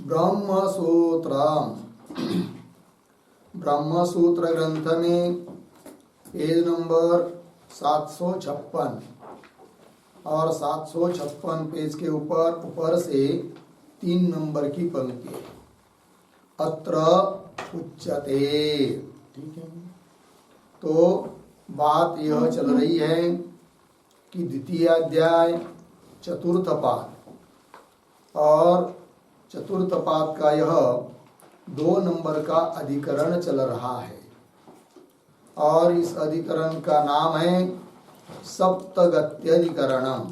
ब्रह्मसूत्र ब्रह्मसूत्र ग्रंथ में page number 756 और 756 पेज के ऊपर से 3 नंबर की पंक्ति है। अत्र उच्यते। ठीक है, तो बात यह चल रही है कि द्वितीय अध्याय चतुर्थ पाद और चतुर्थ पाद का यह 2 नंबर का अधिकरण चल रहा है और इस अधिकरण का नाम है सप्तगत्यधिकरणम।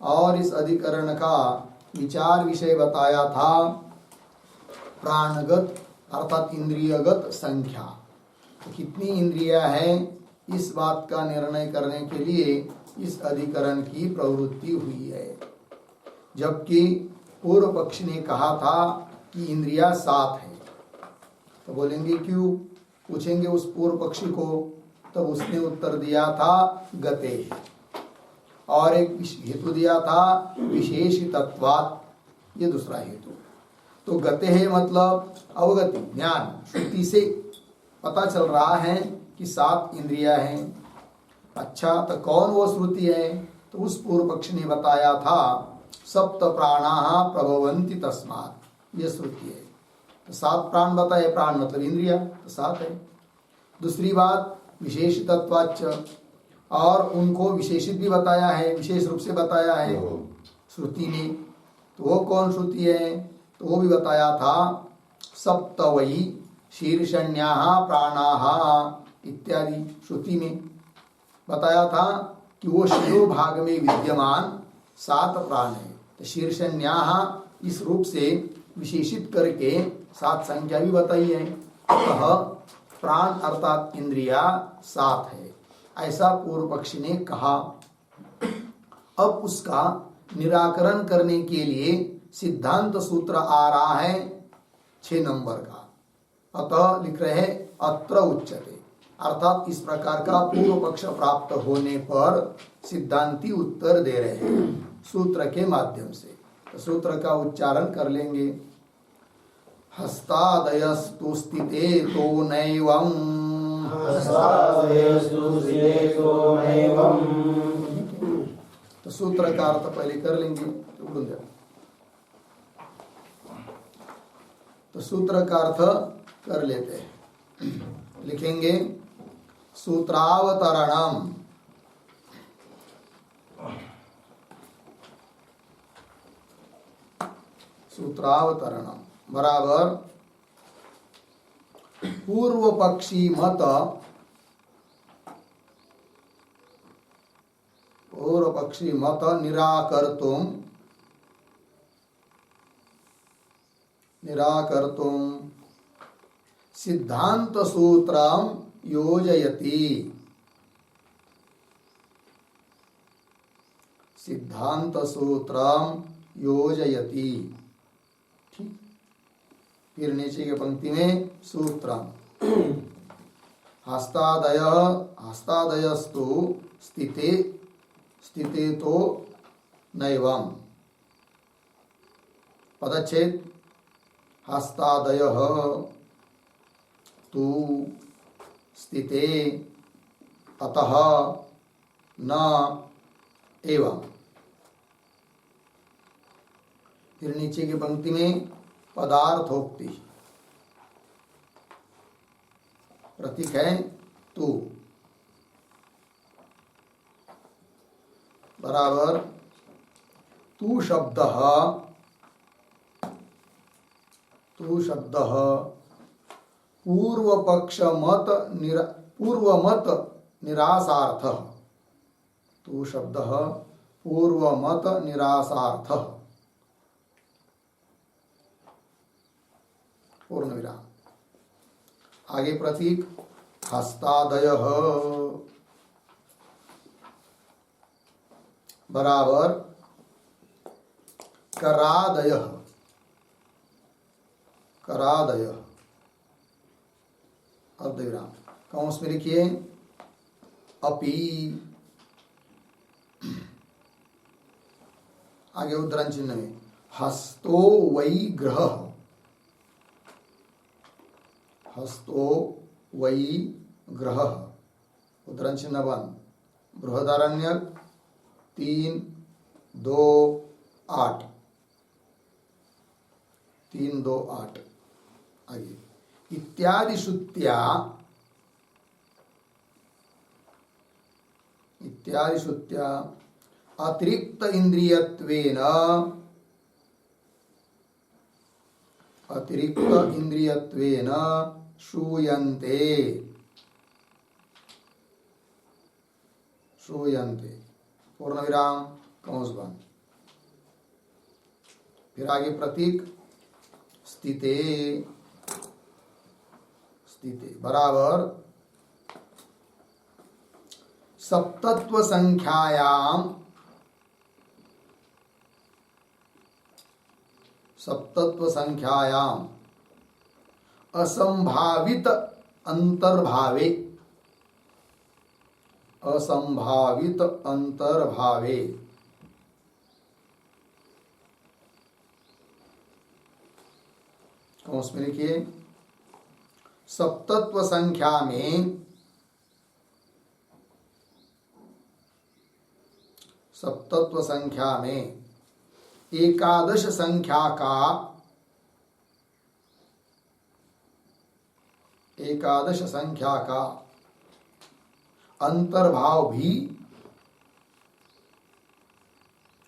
और इस अधिकरण का विचार विषय बताया था प्राणगत अर्थात इंद्रियगत संख्या। तो कितनी इंद्रियां हैं इस बात का निर्णय करने के लिए इस अधिकरण की प्रवृत्ति हुई है। जबकि पूर्व पक्ष ने कहा था कि इंद्रियां 7 है। तो बोलेंगे क्यों, पूछेंगे उस पूर्व पक्षी को। तब उसने उत्तर दिया था गते, और एक हेतु दिया था विशेषितत्वात्, ये दूसरा हेतु। तो गते है मतलब अवगति ज्ञान, श्रुति से पता चल रहा है कि 7 इंद्रियां हैं। अच्छा, तो कौन वो श्रुति है? तो उस पूर्व पक्ष ने बताया था सप्त प्राणाः प्रभवन्ति तस्मात्, ये श्रुति है। तो 7 प्राण बताए, प्राण मतलब इंद्रिया, तो 7 है। दूसरी बात विशेषितत्वाच्च, और उनको विशेषित भी बताया है, विशेष रूप से बताया है श्रुति ने। तो वो कौन श्रुति है? तो वो भी बताया था सप्त वही शीर्षण्याः प्राणाः इत्यादि श्रुति में बताया था कि वो शिरो भाग में विद्यमान 7 प्राण है। तो शीर्षण्याः इस रूप से विशेषित करके 7 संख्या भी बताई है। अतः प्राण अर्थात इंद्रिया 7 है, ऐसा पूर्व पक्षी ने कहा। अब उसका निराकरण करने के लिए सिद्धांत सूत्र आ रहा है 6 नंबर का। अतः लिख रहे हैं अत्र उच्यते, अर्थात इस प्रकार का पूर्व पक्ष प्राप्त होने पर सिद्धांती उत्तर दे रहे हैं सूत्र के माध्यम से। तो सूत्र का उच्चारण कर लेंगे। हस्तादयस्तु स्थिते तो नैवम्, तो सूत्र का अर्थ पहले कर लेंगे। तो सूत्र का अर्थ कर लेते हैं। लिखेंगे सूत्रावतरणम, सूत्रावतरणम बराबर पूर्व पक्षी मत, पूर्व पक्षी मत निराकर्तुम सिद्धांत सूत्रम योजयति, सिद्धांत सूत्रम योजयति। ठीक, फिर नीचे की पंक्ति में सूत्रम हस्तादयस्तु स्थिते तो नैवम्, पदच्छेद हस्तादयः तु स्थिते अतः न एवं। फिर नीचे की पंक्ति में पदार्थोक्ति, प्रतीक है तु, बराबर तु शब्दः पूर्वमत निरासार्थः, तु शब्दः पूर्वमत निरासार्थः, पूर्ण विराम। आगे प्रतीक हस्तादयः बराबर करादयः, करादयः अर्धविराम, कौंस में लिखिए अपि। आगे उद्धरण चिन्ह में हस्तो वै ग्रहः, हस्तो वै ग्रहः। उदाहरण चिन्ह 1 बृहदारण्यक 3:2:8, 3:2:8। आगे इत्यादि श्रुत्या, इत्यादि श्रुत्या अतिरिक्त इंद्रियत्वेन, अतिरिक्त इंद्रियत्वेन श्रूयन्ते, श्रूयन्ते पूर्ण विराम कंस बंद। फिर आगे प्रतीक स्थिते, स्थिते बराबर सप्तत्व संख्यायाम, सप्तत्व संख्यायाम असंभावित अंतर्भावे, असंभावित अंतर्भावे कौंस में लिखिए सप्तत्व संख्या में, सप्तत्व संख्या में एकादश संख्या का, एकादश संख्या का अंतर्भाव भी,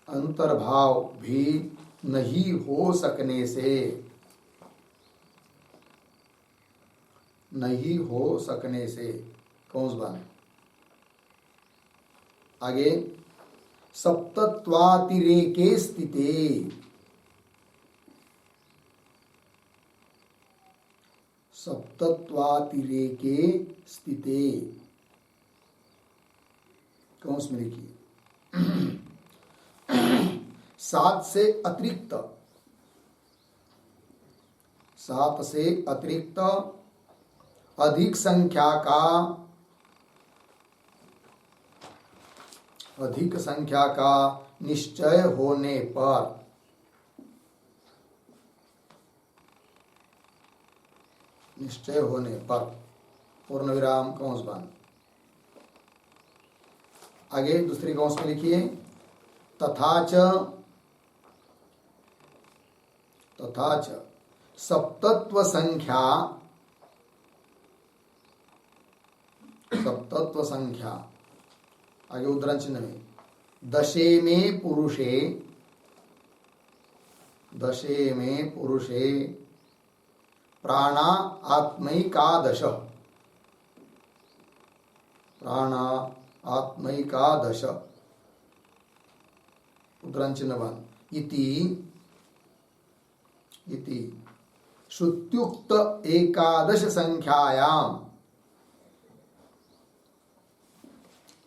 अंतर्भाव भी नहीं हो सकने से, नहीं हो सकने से कौन बन। आगे सप्तत्वातिरेके स्थिते, सप्तत्वातिरेके स्थिते कौन में लिखिए 7 से अतिरिक्त, 7 से अतिरिक्त अधिक संख्या का, अधिक संख्या का निश्चय होने पर, निश्चय होने पर पूर्ण विराम कंस बंद। आगे दूसरी कंस में लिखिए तथा च, तथा च सप्तत्व संख्या, सप्तत्व संख्या आगे उदाहरण चिन्ह में दशे में पुरुषे, दशे में पुरुषे प्राणा आत्मैकादश, प्राणा आत्मैकादश उदाहरण चिन्ह 1 इति, इति श्रुत्युक्त एकादश संख्यायाम,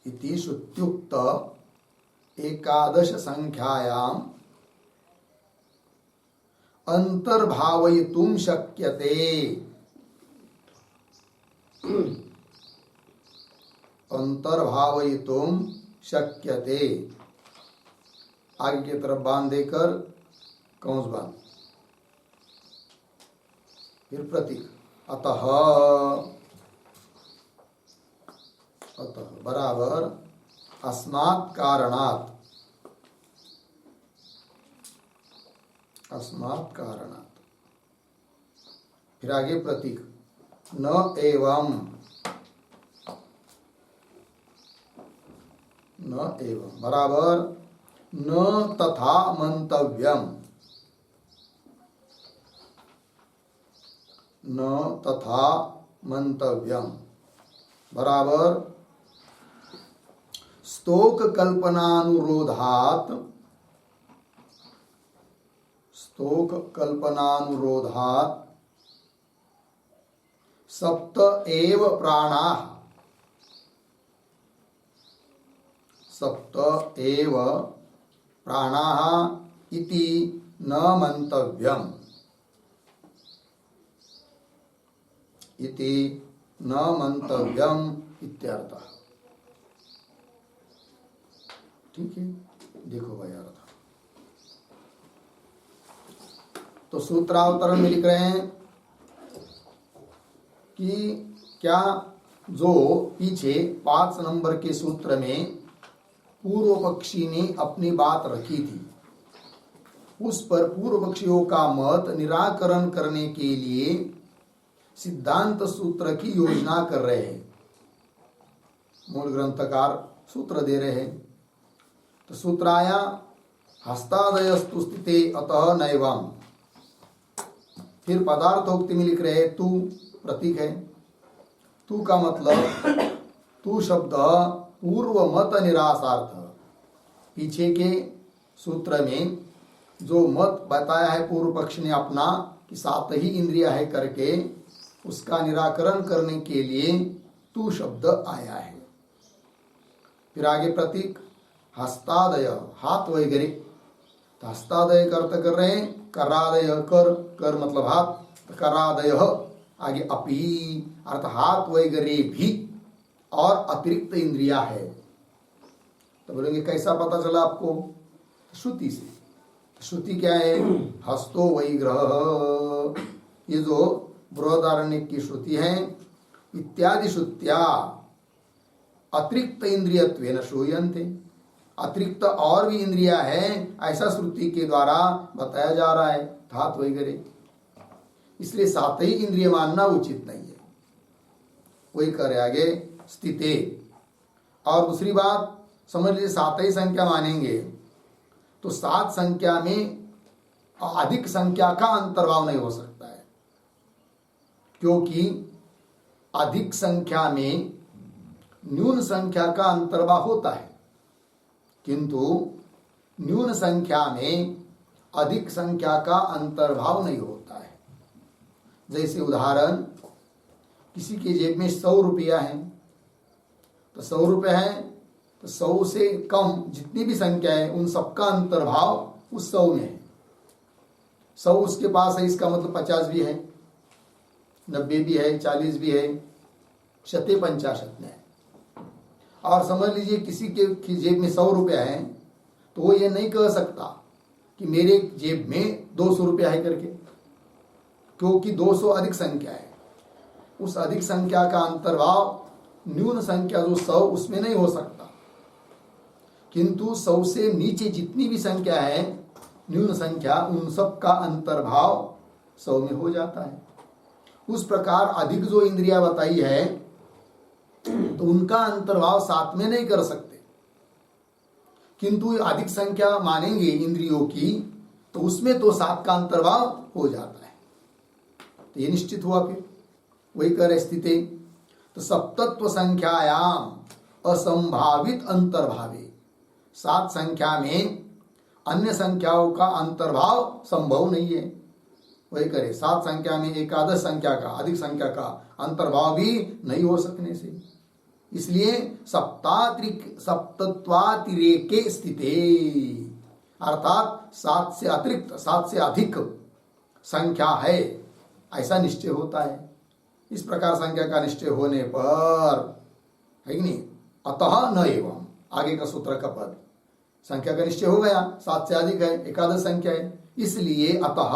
इति श्रुत्युक्त एकादश संख्यायाम अंतर्भावयितुं शक्यते, अंतर्भावयितुं शक्यते। आगे की तरफ बांध देकर कंस बांध, फिर प्रतीक अतः, अतः बराबर अस्मात् कारणात्, अस्मात् कारणात्। फिर आगे प्रतीक न एवं, न एवं बराबर न तथा मंतव्यम, न तथा मंतव्यम बराबर स्तोक कल्पनानुरोधात्, स्तोक कल्पनानुरोधात् सप्त एव प्राणाः, सप्त एव प्राणाः इति न मंतव्यम, इति न मंतव्यम इत्यर्थः। ठीक है, देखो भाई अर्थ तो सूत्रावतरण में लिख रहे हैं कि क्या जो पीछे 5 नंबर के सूत्र में पूर्व पक्षी ने अपनी बात रखी थी, उस पर पूर्व पक्षियों का मत निराकरण करने के लिए सिद्धांत सूत्र की योजना कर रहे हैं। मूल ग्रंथकार सूत्र दे रहे हैं। तो सूत्र आया हस्तादयस्तु स्थिते अतः नैवम। फिर पदार्थोक्ति में लिख रहे हैं तू प्रतीक है। तू का मतलब तू शब्द पूर्व मत निराशार्थ। पीछे के सूत्र में जो मत बताया है पूर्व पक्ष ने अपना कि 7 ही इंद्रिया है करके, उसका निराकरण करने के लिए तू शब्द आया है। फिर आगे प्रतीक हस्तादय, हाथ वगैरह। तो हस्तादय का अर्थ कर रहे हैं करादय, कर मतलब हाथ, करादय आगे अपी अर्थ हाथ वगैरह भी और अतिरिक्त इंद्रिया है। तो बोलेंगे कैसा पता चला आपको? श्रुति से। श्रुति क्या है? हस्तो वैग्रह, ये जो बृहदारण्य की श्रुति है, इत्यादि श्रुत्या अतिरिक्त इंद्रियत्वेन श्रूयन्ते। अतिरिक्त और भी इंद्रिया है ऐसा श्रुति के द्वारा बताया जा रहा है, हाथ वगैरह। इसलिए 7 ही इंद्रिय मानना उचित नहीं है। वही करे आगे स्थिते। और दूसरी बात समझ लीजिए 7 ही संख्या मानेंगे तो 7 संख्या में अधिक संख्या का अंतर्भाव नहीं हो सकता है, क्योंकि अधिक संख्या में न्यून संख्या का अंतर्भाव होता है, किंतु न्यून संख्या में अधिक संख्या का अंतर्भाव नहीं होता है। जैसे उदाहरण, किसी के जेब में 100 रुपया है, तो 100 रुपये है तो 100 से कम जितनी भी संख्या है उन सबका अंतर्भाव उस 100 में है। 100 उसके पास है, इसका मतलब 50 भी है, 90 भी है, 40 भी है, 50 में है। और समझ लीजिए किसी के जेब में 100 रुपया है तो वो ये नहीं कह सकता कि मेरे जेब में 200 रुपया है करके, क्योंकि 200 अधिक संख्या है। उस अधिक संख्या का अंतर्भाव न्यून संख्या जो 100 उसमें नहीं हो सकता, किंतु 100 से नीचे जितनी भी संख्या है न्यून संख्या, उन सब का अंतर्भाव 100 में हो जाता है। उस प्रकार अधिक जो इंद्रिया बताई है तो उनका अंतर्भाव 7 में नहीं कर सकते, किंतु अधिक संख्या मानेंगे इंद्रियों की तो उसमें तो 7 का अंतर्भाव हो जाता है। तो ये निश्चित हुआ। फिर वही कर स्थिति। तो सप्तत्व संख्यायाम असंभावित अंतर्भावे, 7 संख्या में अन्य संख्याओं का अंतर्भाव संभव नहीं है। वही करे 7 संख्या में एकादश संख्या का, अधिक संख्या का अंतर्भाव भी नहीं हो सकने से, इसलिए सप्तत्वातिरेके स्थिते, अर्थात 7 से अतिरिक्त, 7 से अधिक संख्या है ऐसा निश्चय होता है। इस प्रकार संख्या का निश्चय होने पर है कि नहीं, अतः न एवं, आगे का सूत्र का पद, संख्या का निश्चय हो गया, 7 से अधिक है, एकादश संख्या है, इसलिए अतः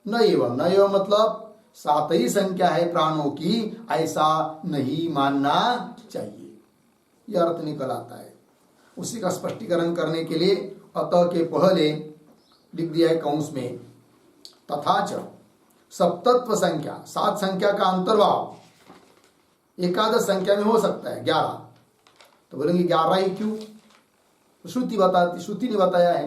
न एवं, न एवं मतलब 7 ही संख्या है प्राणों की ऐसा नहीं मानना चाहिए। यह अर्थ निकल आता है। उसी का स्पष्टीकरण करने के लिए अतः के पहले लिख दिया है कौंस में, तथा च सप्तत्व संख्या, 7 संख्या का अंतर्भाव एकादश संख्या में हो सकता है 11। तो बोलेंगे 11 ही क्यों? तो श्रुति बताती, श्रुति ने बताया है।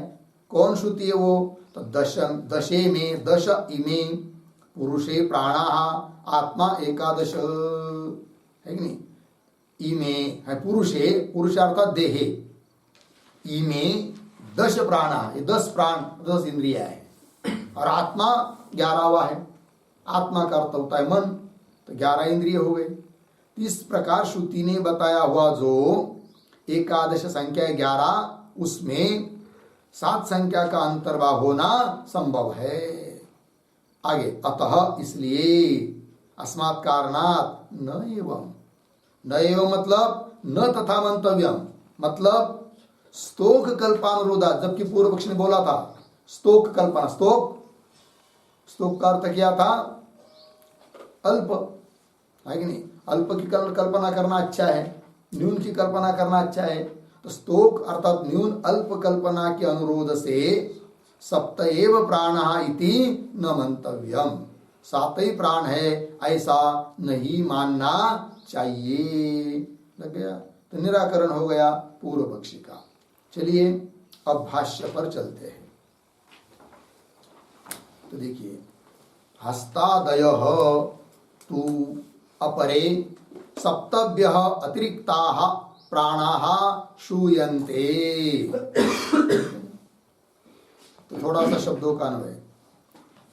कौन श्रुति है वो? तो दशे में दश इमे पुरुषे प्राणा आत्मा एकादश, है कि नहीं? इमे है पुरुषे, पुरुष अर्थात देहे, इमे 10 प्राणा, ये 10 प्राण 10 इंद्रिया है, और आत्मा 11वां है। आत्मा का अर्थ होता है मन, तो 11 इंद्रिय हो गए। इस प्रकार श्रुति ने बताया हुआ जो एकादश संख्या 11, उसमें 7 संख्या का अंतर्भाव होना संभव है। आगे अतः इसलिए, अस्मात् कारणात् न एवं, न एवं मतलब न तथा मंतव्यम, मतलब स्तोक कल्पानुरोधा, जबकि पूर्व पक्ष ने बोला था स्तोक कल्पना, स्तोक स्तोक का अर्थ क्या था? अल्प, है कि नहीं? अल्प की कल्पना करना अच्छा है, न्यून की कल्पना करना अच्छा है। तो स्तोक अर्थात न्यून अल्प कल्पना के अनुरोध से सप्त एव प्राणः इति न मंतव्यम, 7 ही प्राण है ऐसा नहीं मानना चाहिए। लग गया? तो निराकरण हो गया पूर्व पक्षी का। चलिए अब भाष्य पर चलते हैं। तो देखिए, हस्तादयः तु अपरे सप्तभ्यः अतिरिक्ताः प्राणाः श्रूयन्ते। तो थोड़ा सा शब्दों का अन्वय,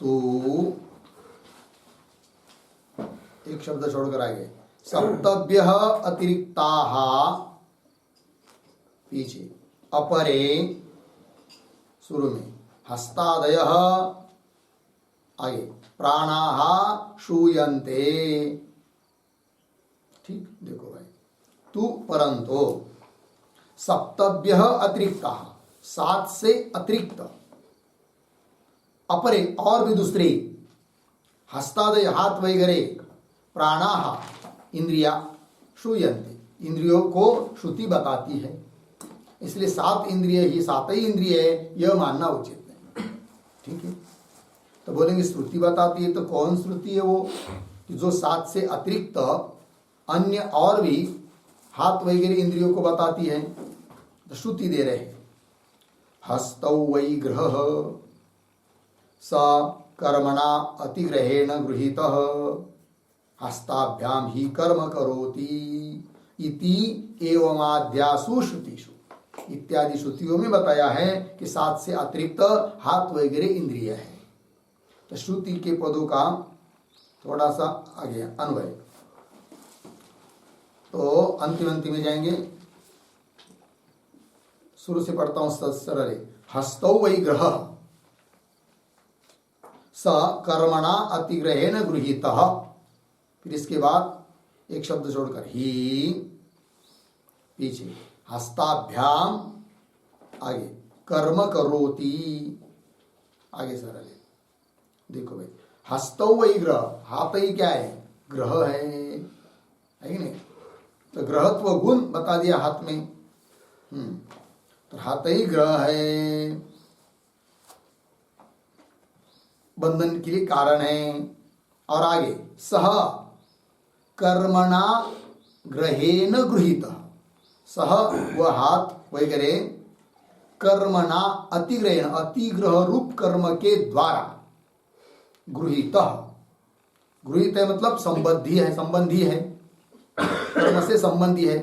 तो एक शब्द छोड़कर आगे, सप्तभ्यः अतिरिक्ताः, पीछे अपरे, शुरू में हस्तादयः, आगे प्राणाः श्रूयन्ते। ठीक, देखो भाई, तू परंतु सप्तभ्यः अतिरिक्ताः, 7 से अतिरिक्त, अपरे और भी दूसरे, हस्तादय हाथ वगैरह, प्राणाः इंद्रिया, श्रूयन्ते इंद्रियों को श्रुति बताती है, इसलिए 7 इंद्रिय ही 7 ही इंद्रिय है यह मानना उचित नहीं। ठीक है, तो बोलेंगे श्रुति बताती है, तो कौन श्रुति है वो? जो 7 से अतिरिक्त अन्य और भी हाथ वगैरह इंद्रियों को बताती है, तो श्रुति दे रहे हैं। हस्तौ वै ग्रहः स कर्मणा अतिग्रहेण गृहीतः हस्ताभ्याम ही कर्म करोति इति एवमाद्यासु श्रुतिषु, इत्यादि श्रुतियों में बताया है कि 7 से अतिरिक्त हाथ वगैरह इंद्रिय है। तो श्रुति के पदों का थोड़ा सा आगे अन्वय, तो अंतिम में जाएंगे। शुरू से पढ़ता हूं सरल। हस्तौ वै ग्रहः स कर्मणा अतिग्रहेण गृहीतः, फिर इसके बाद एक शब्द छोड़कर ही, पीछे हस्ताभ्याम, आगे कर्म करोति, आगे सरल है। देखो भाई, हस्तौ वै ग्रह, हाथ ही क्या है? ग्रह है कि नहीं? तो ग्रहत्व गुण बता दिया हाथ में। तो हाथ ही ग्रह है, बंधन के लिए कारण है। और आगे सह कर्मणा ग्रहेण गृहीत, सह वह हाथ वगैरह, कर्मणा अतिग्रहण, अतिग्रह रूप कर्म के द्वारा, गृहीत, गृहीत है मतलब संबंधी है, संबंधी है, कर्म से संबंधी है।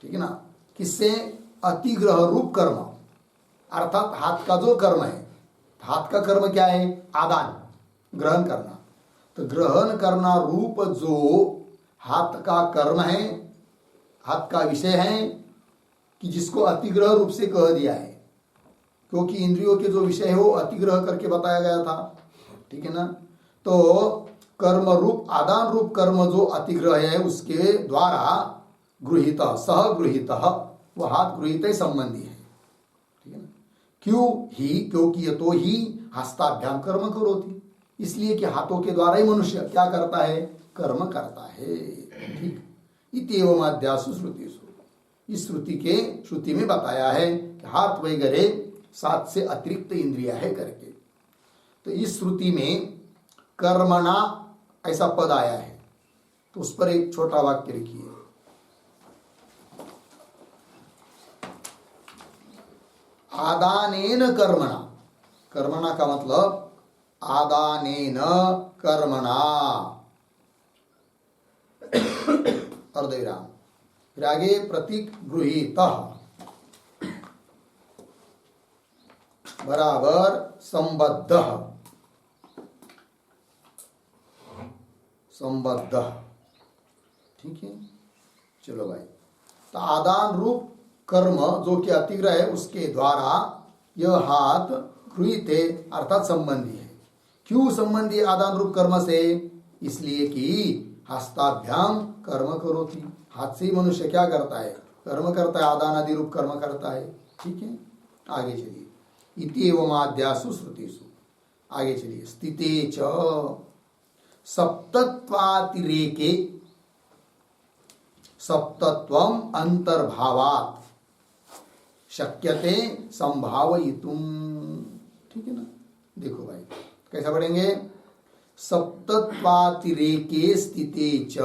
ठीक है ना? किससे? अतिग्रह रूप कर्म, अर्थात हाथ का जो कर्म है, हाथ का कर्म क्या है? आदान, ग्रहण करना। तो ग्रहण करना रूप जो हाथ का कर्म है, हाथ का विषय है, कि जिसको अतिग्रह रूप से कह दिया है, क्योंकि इंद्रियों के जो विषय है वो अतिग्रह करके बताया गया था। ठीक है ना? तो कर्म रूप, आदान रूप कर्म जो अतिग्रह है उसके द्वारा गृहीत, सह गृहीत, वह हाथ गृहीत संबंधी है। ठीक है ना? क्यों ही? क्योंकि ये तो ही हस्ताभ्याम कर्म करोति, इसलिए कि हाथों के द्वारा ही मनुष्य क्या करता है? कर्म करता है। ठीक, इत्येवमाद्यासु श्रुतिषु, इस श्रुति में बताया है कि हाथ वगैरह 7 से अतिरिक्त इंद्रिया है करके। तो इस श्रुति में कर्मणा ऐसा पद आया है, तो उस पर एक छोटा वाक्य लिखिए। आदानेन कर्मणा, कर्मणा का मतलब आदानेन कर्मणा, अर्धविराम, फिर आगे प्रतीक गृहीत बराबर संबद्ध, संबद्ध। ठीक है, चलो भाई। तो आदान रूप कर्म जो कि अतिग्रह है उसके द्वारा यह हाथ गृहीत है, अर्थात संबंधी है। क्यों संबंधी आदान रूप कर्म से? इसलिए कि हस्ताभ्याम कर्म करोति, हाथ से ही मनुष्य क्या करता है? कर्म करता है, आदान आदि रूप कर्म करता है। ठीक है, आगे चलिए। इति एवमाद्यासु श्रुतिषु, आगे चलिए, स्थिते च सप्तत्वातिरेके सप्तत्वम अंतर्भावात् शक्यते संभावयितुम। ठीक है ना, देखो भाई कैसा पढ़ेंगे, सप्तत्वातिरेके स्थिते च,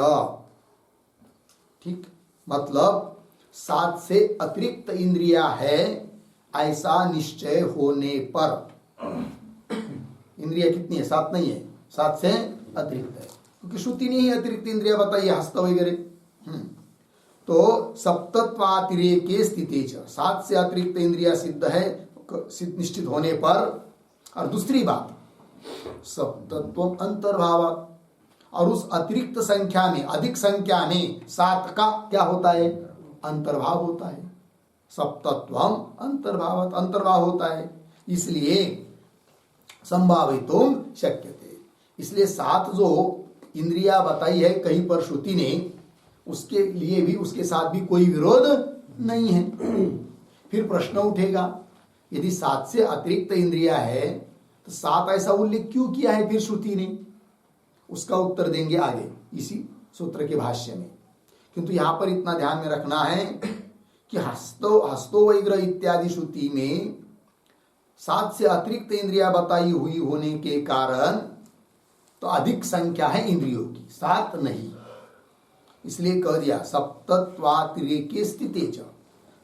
ठीक, मतलब 7 से अतिरिक्त इंद्रिया है ऐसा निश्चय होने पर, इंद्रिया कितनी है, 7 नहीं है, 7 से अतिरिक्त है, क्योंकि श्रुति ने ही अतिरिक्त इंद्रिया बताई, हस्त वगैरह। तो सप्तत्वातिरेके स्थिते च, 7 से अतिरिक्त इंद्रिया सिद्ध है निश्चित होने पर। और दूसरी बात, सप्तत्व अंतर्भाव, और उस अतिरिक्त संख्या में, अधिक संख्या में 7 का क्या होता है, अंतर्भाव होता है। सप्तत्वम अंतर्भाव, अंतर्भाव होता है, इसलिए संभावितुम शक्यते। इसलिए 7 जो इंद्रिया बताई है कहीं पर श्रुति ने, उसके लिए भी, उसके साथ भी कोई विरोध नहीं है। फिर प्रश्न उठेगा, यदि 7 से अतिरिक्त इंद्रिया है तो 7 ऐसा उल्लेख क्यों किया है फिर श्रुति ने, उसका उत्तर देंगे आगे इसी सूत्र के भाष्य में। किंतु यहां पर इतना ध्यान में रखना है कि हस्तो वैग्रह इत्यादि श्रुति में 7 से अतिरिक्त इंद्रिया बताई हुई होने के कारण तो अधिक संख्या है इंद्रियों की, 7 नहीं, इसलिए कह दिया सप्तत्वातिरेके स्थिते च,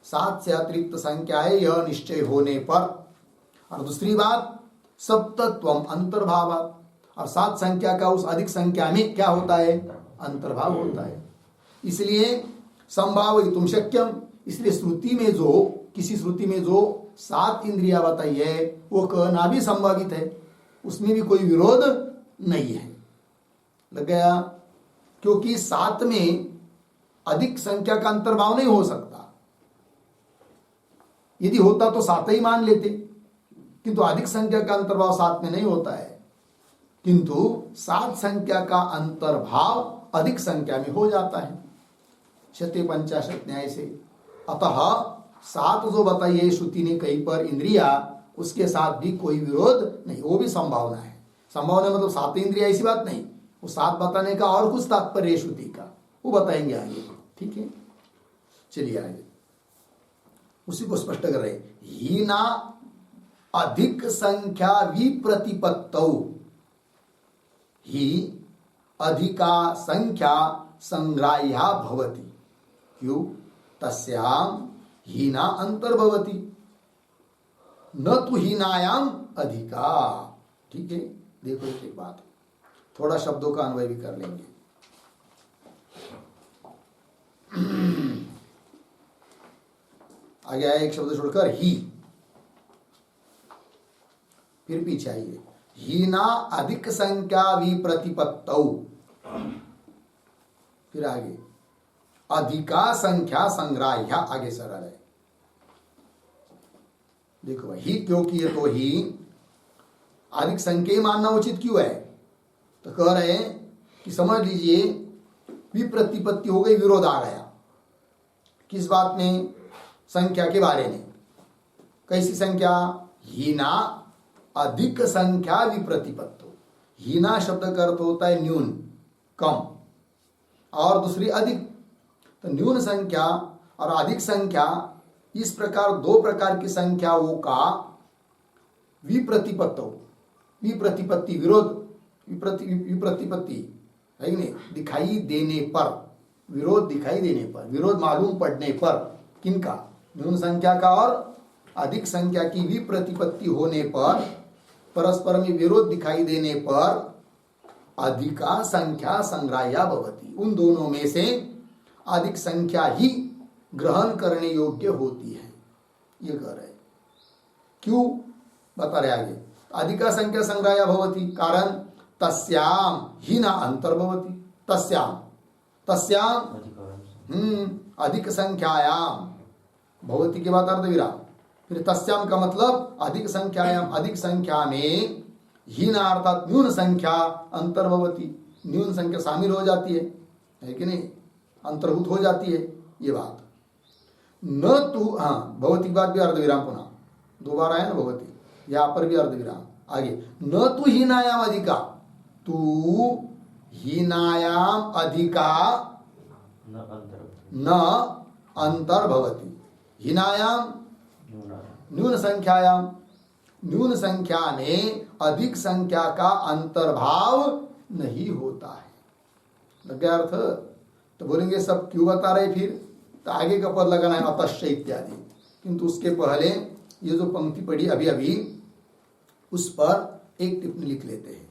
7 से अतिरिक्त संख्या है यह निश्चय होने पर। और दूसरी बात, सप्तत्वम अंतर्भाव, और 7 संख्या का उस अधिक संख्या में क्या होता है, अंतर्भाव होता है, इसलिए संभावयितुम शक्यम। इसलिए श्रुति में जो, किसी श्रुति में जो 7 इंद्रिया बताई है वो कहना भी संभावित है, उसमें भी कोई विरोध नहीं है। लग गया, क्योंकि 7 में अधिक संख्या का अंतर्भाव नहीं हो सकता, यदि होता तो 7 ही मान लेते, किंतु अधिक संख्या का अंतर्भाव 7 में नहीं होता है, किंतु 7 संख्या का अंतर्भाव अधिक संख्या में हो जाता है, शते पंचाशत न्याय से। अतः 7 जो बताई है श्रुति ने कहीं पर इंद्रिया, उसके साथ भी कोई विरोध नहीं, वो भी संभावना है। संभावना मतलब 7 इंद्रिया ऐसी बात नहीं, वो 7 बताने का और कुछ तात्पर्य है श्रुति का, वो बताएंगे आगे। ठीक है, चलिए आगे उसी को स्पष्ट कर रहे, हीना अधिक संख्या विप्रतिपत्तौ ही अधिका संख्या संग्राह्या भवति, क्यों, तस्याम हीना अंतर्भवति न तो हीनायाम अधिका। ठीक है, देखो एक बात, थोड़ा शब्दों का अन्वय भी कर लेंगे। आगे आया एक शब्द छोड़कर ही, फिर पीछे आइए, हीना अधिक संख्या विप्रतिपत्तौ, फिर आगे अधिका संख्या संग्राह्या, आगे सरल है। देखो भाई, ही क्यों किए, तो ही अधिक संख्या मानना उचित क्यों है, तो कह रहे हैं कि समझ लीजिए विप्रतिपत्ति हो गई, विरोध आ गया, किस बात में, संख्या के बारे में। कैसी संख्या, हीना अधिक संख्या विप्रतिपत्तो, हीना शब्द का अर्थ होता है न्यून, कम, और दूसरी अधिक, तो न्यून संख्या और अधिक संख्या, इस प्रकार 2 प्रकार की संख्याओं का विप्रतिपत्तो, विप्रतिपत्ति विरोध, विप्रतिपत्ति है कि नहीं, दिखाई देने पर, विरोध दिखाई देने पर, विरोध मालूम पड़ने पर, किनका, न्यून संख्या का और अधिक संख्या की विप्रतिपत्ति होने पर, परस्पर में विरोध दिखाई देने पर अधिका संख्या संग्राह्या भवति, उन दोनों में से अधिक संख्या ही ग्रहण करने योग्य होती है, ये कह रहे। क्यों, बता रहे आगे, अधिका संख्या संग्राह्या भवति, कारण तस्याम हीना अंतर्भवति, तस्याम, तस्याम अधिक संख्यायाम, भवति के बाद अर्धविराम, फिर तस्याम का मतलब अधिक संख्यायाम, अधिक संख्या में, हीना अर्थात न्यून संख्या अंतर्भवति, न्यून संख्या शामिल हो जाती है कि नहीं, अंतर्भूत हो जाती है, ये बात। न तू, हाँ, भवति के बाद भी अर्धविराम पुनः, दोबारा है ना भवति, यहाँ पर भी अर्धविराम, आगे न तू हीनायाम अधिका, तू हीनायाम अधिका न अंतर्भवति, हीनायाम न्यून संख्यायाम, न्यून संख्या में अधिक संख्या का अंतर्भाव नहीं होता है। लग गया अर्थ? तो बोलेंगे सब क्यों बता रहे फिर, तो आगे का पद लगाना है अतश्च इत्यादि, किंतु उसके पहले ये जो पंक्ति पढ़ी अभी अभी उस पर एक टिप्पणी लिख लेते हैं।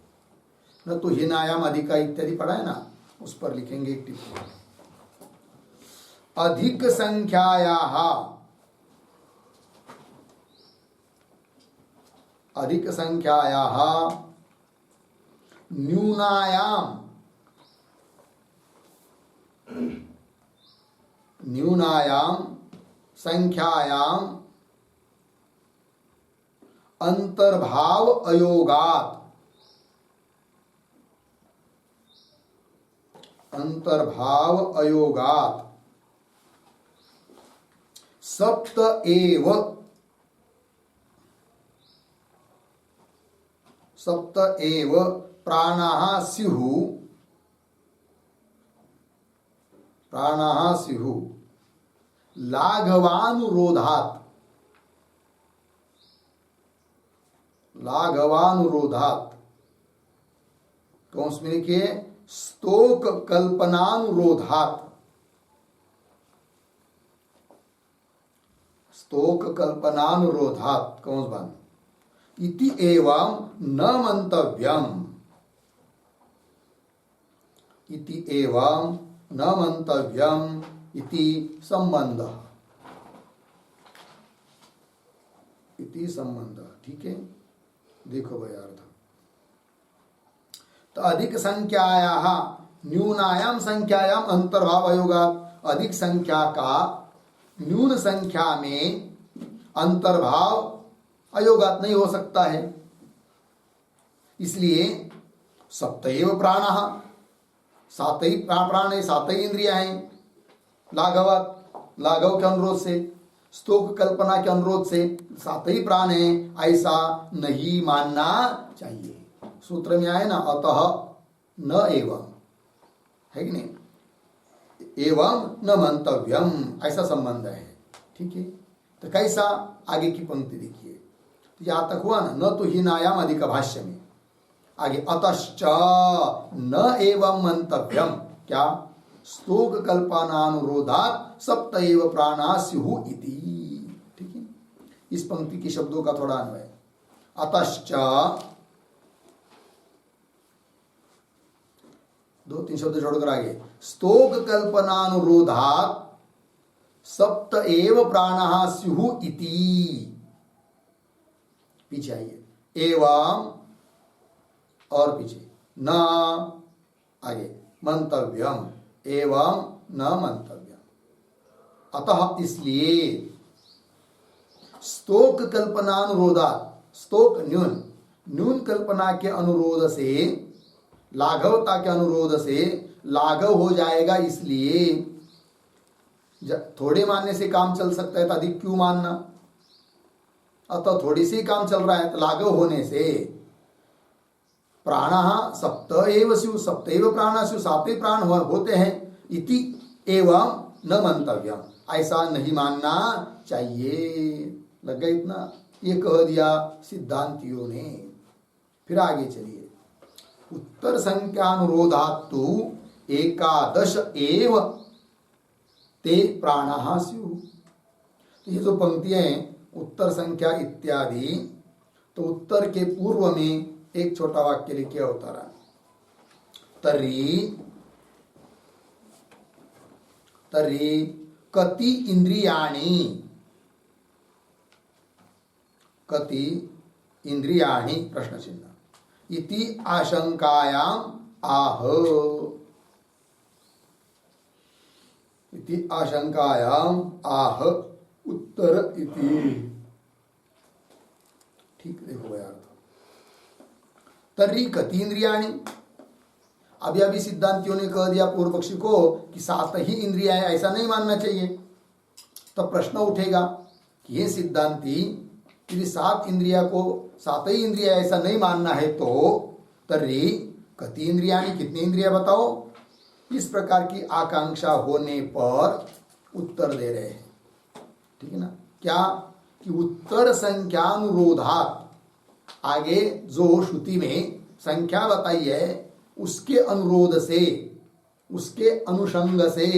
न तो हीनायाम अधिका इत्यादि पढ़ा है ना, उस पर लिखेंगे एक टिप्पणी। अधिक संख्यायाः, अधिक संख्यायाः न्यूनायाम, न्यूनायाम संख्यायाम अंतर्भाव अयोगात्, अंतर्भाव अयोगात् सप्त एव, सप्त एव प्राणाः स्युः, प्राणाः स्युः लाघवानुरोधात्, लाघवानुरोधात्, कौंस में लिखिए स्तोक कल्पनानुरोधात्, स्तोक कल्पनानुरोधात् कौंस बन इति एवं न मंतव्यम, इति एवं न मंतव्यम इति संबंध, इति संबंध। ठीक है, देखो भाई अर्थ। तो अधिक संख्यायाः न्यूनायाम संख्यायाम अंतर्भाव अयोगात्, अधिक संख्या का न्यून संख्या में अंतर्भाव अयोगात नहीं हो सकता है, इसलिए सप्तैव प्राणः, सात ही प्राण है, सात ही इंद्रियां हैं, लाघवात, लाघव के अनुरोध से, स्तोक कल्पना के अनुरोध से सात ही प्राण है, ऐसा नहीं मानना चाहिए। सूत्र में आए ना अतः न एवं, है कि नहीं, एवं न मंतव्यम, ऐसा संबंध है। ठीक है, तो कैसा, आगे की पंक्ति देखिए, तो यहां तक हुआ ना, न तो हीनायाम अधिक भाष्य में, आगे अतश्च न एवं मंतव्यम, क्या, स्तोक कल्पनानुरोधात् सप्त एव प्राणा स्युः इति। ठीक है, इस पंक्ति के शब्दों का थोड़ा अन्वय, अतश्च, दो तीन शब्द जोड़कर आगे, स्तोक कल्पनानुरोधात् सप्त एव प्राणः स्युः इति, पीछे आइए, एवं और पीछे न, आगे मंतव्यम, एवं न मंतव्यम, अतः इसलिए स्तोक कल्पनानुरोधात्, स्तोक न्यून, न्यून कल्पना के अनुरोध से, लाघवता के अनुरोध से लाघव हो जाएगा, इसलिए थोड़े मानने से काम चल सकता है तो अधिक क्यों मानना, अतः थोड़ी सी काम चल रहा है तो लाघव होने से प्राणः सप्त एव स्युः, सप्त एव प्राणः स्युः, सात ही प्राण होते हैं, इति एवं न मंतव्यम, ऐसा नहीं मानना चाहिए। लग गया इतना, ये कह दिया सिद्धांतियों ने। फिर आगे चलिए, उत्तर संख्यानुरोधात्तु एकादश एव ते प्राणः स्युः। तो ये जो पंक्तियां हैं उत्तर संख्या इत्यादि, तो उत्तर के पूर्व में एक छोटा वाक्य लिखे अवतरण, तर्हि तर्हि कति इंद्रियाणि, कति इंद्रियाणि प्रश्न चिन्ह इति आशंकायाम आह, इति आशंकायाम आह उत्तर इति। ठीक, देखो यार, तर्हि कति इंद्रियाणि, अभी अभी सिद्धांतियों ने कह दिया पूर्व पक्षी को कि सात ही इंद्रियां हैं, ऐसा नहीं मानना चाहिए। तो प्रश्न उठेगा कि ये सिद्धांती यदि 7 इंद्रिया को 7 ही इंद्रिया ऐसा नहीं मानना है तो तर्हि कति इंद्रियानि, कितनी इंद्रिया बताओ। इस प्रकार की आकांक्षा होने पर उत्तर दे रहे हैं, ठीक है ना। क्या कि उत्तर संख्यानुरोधात, आगे जो श्रुति में संख्या बताई है उसके अनुरोध से, उसके अनुषंग से,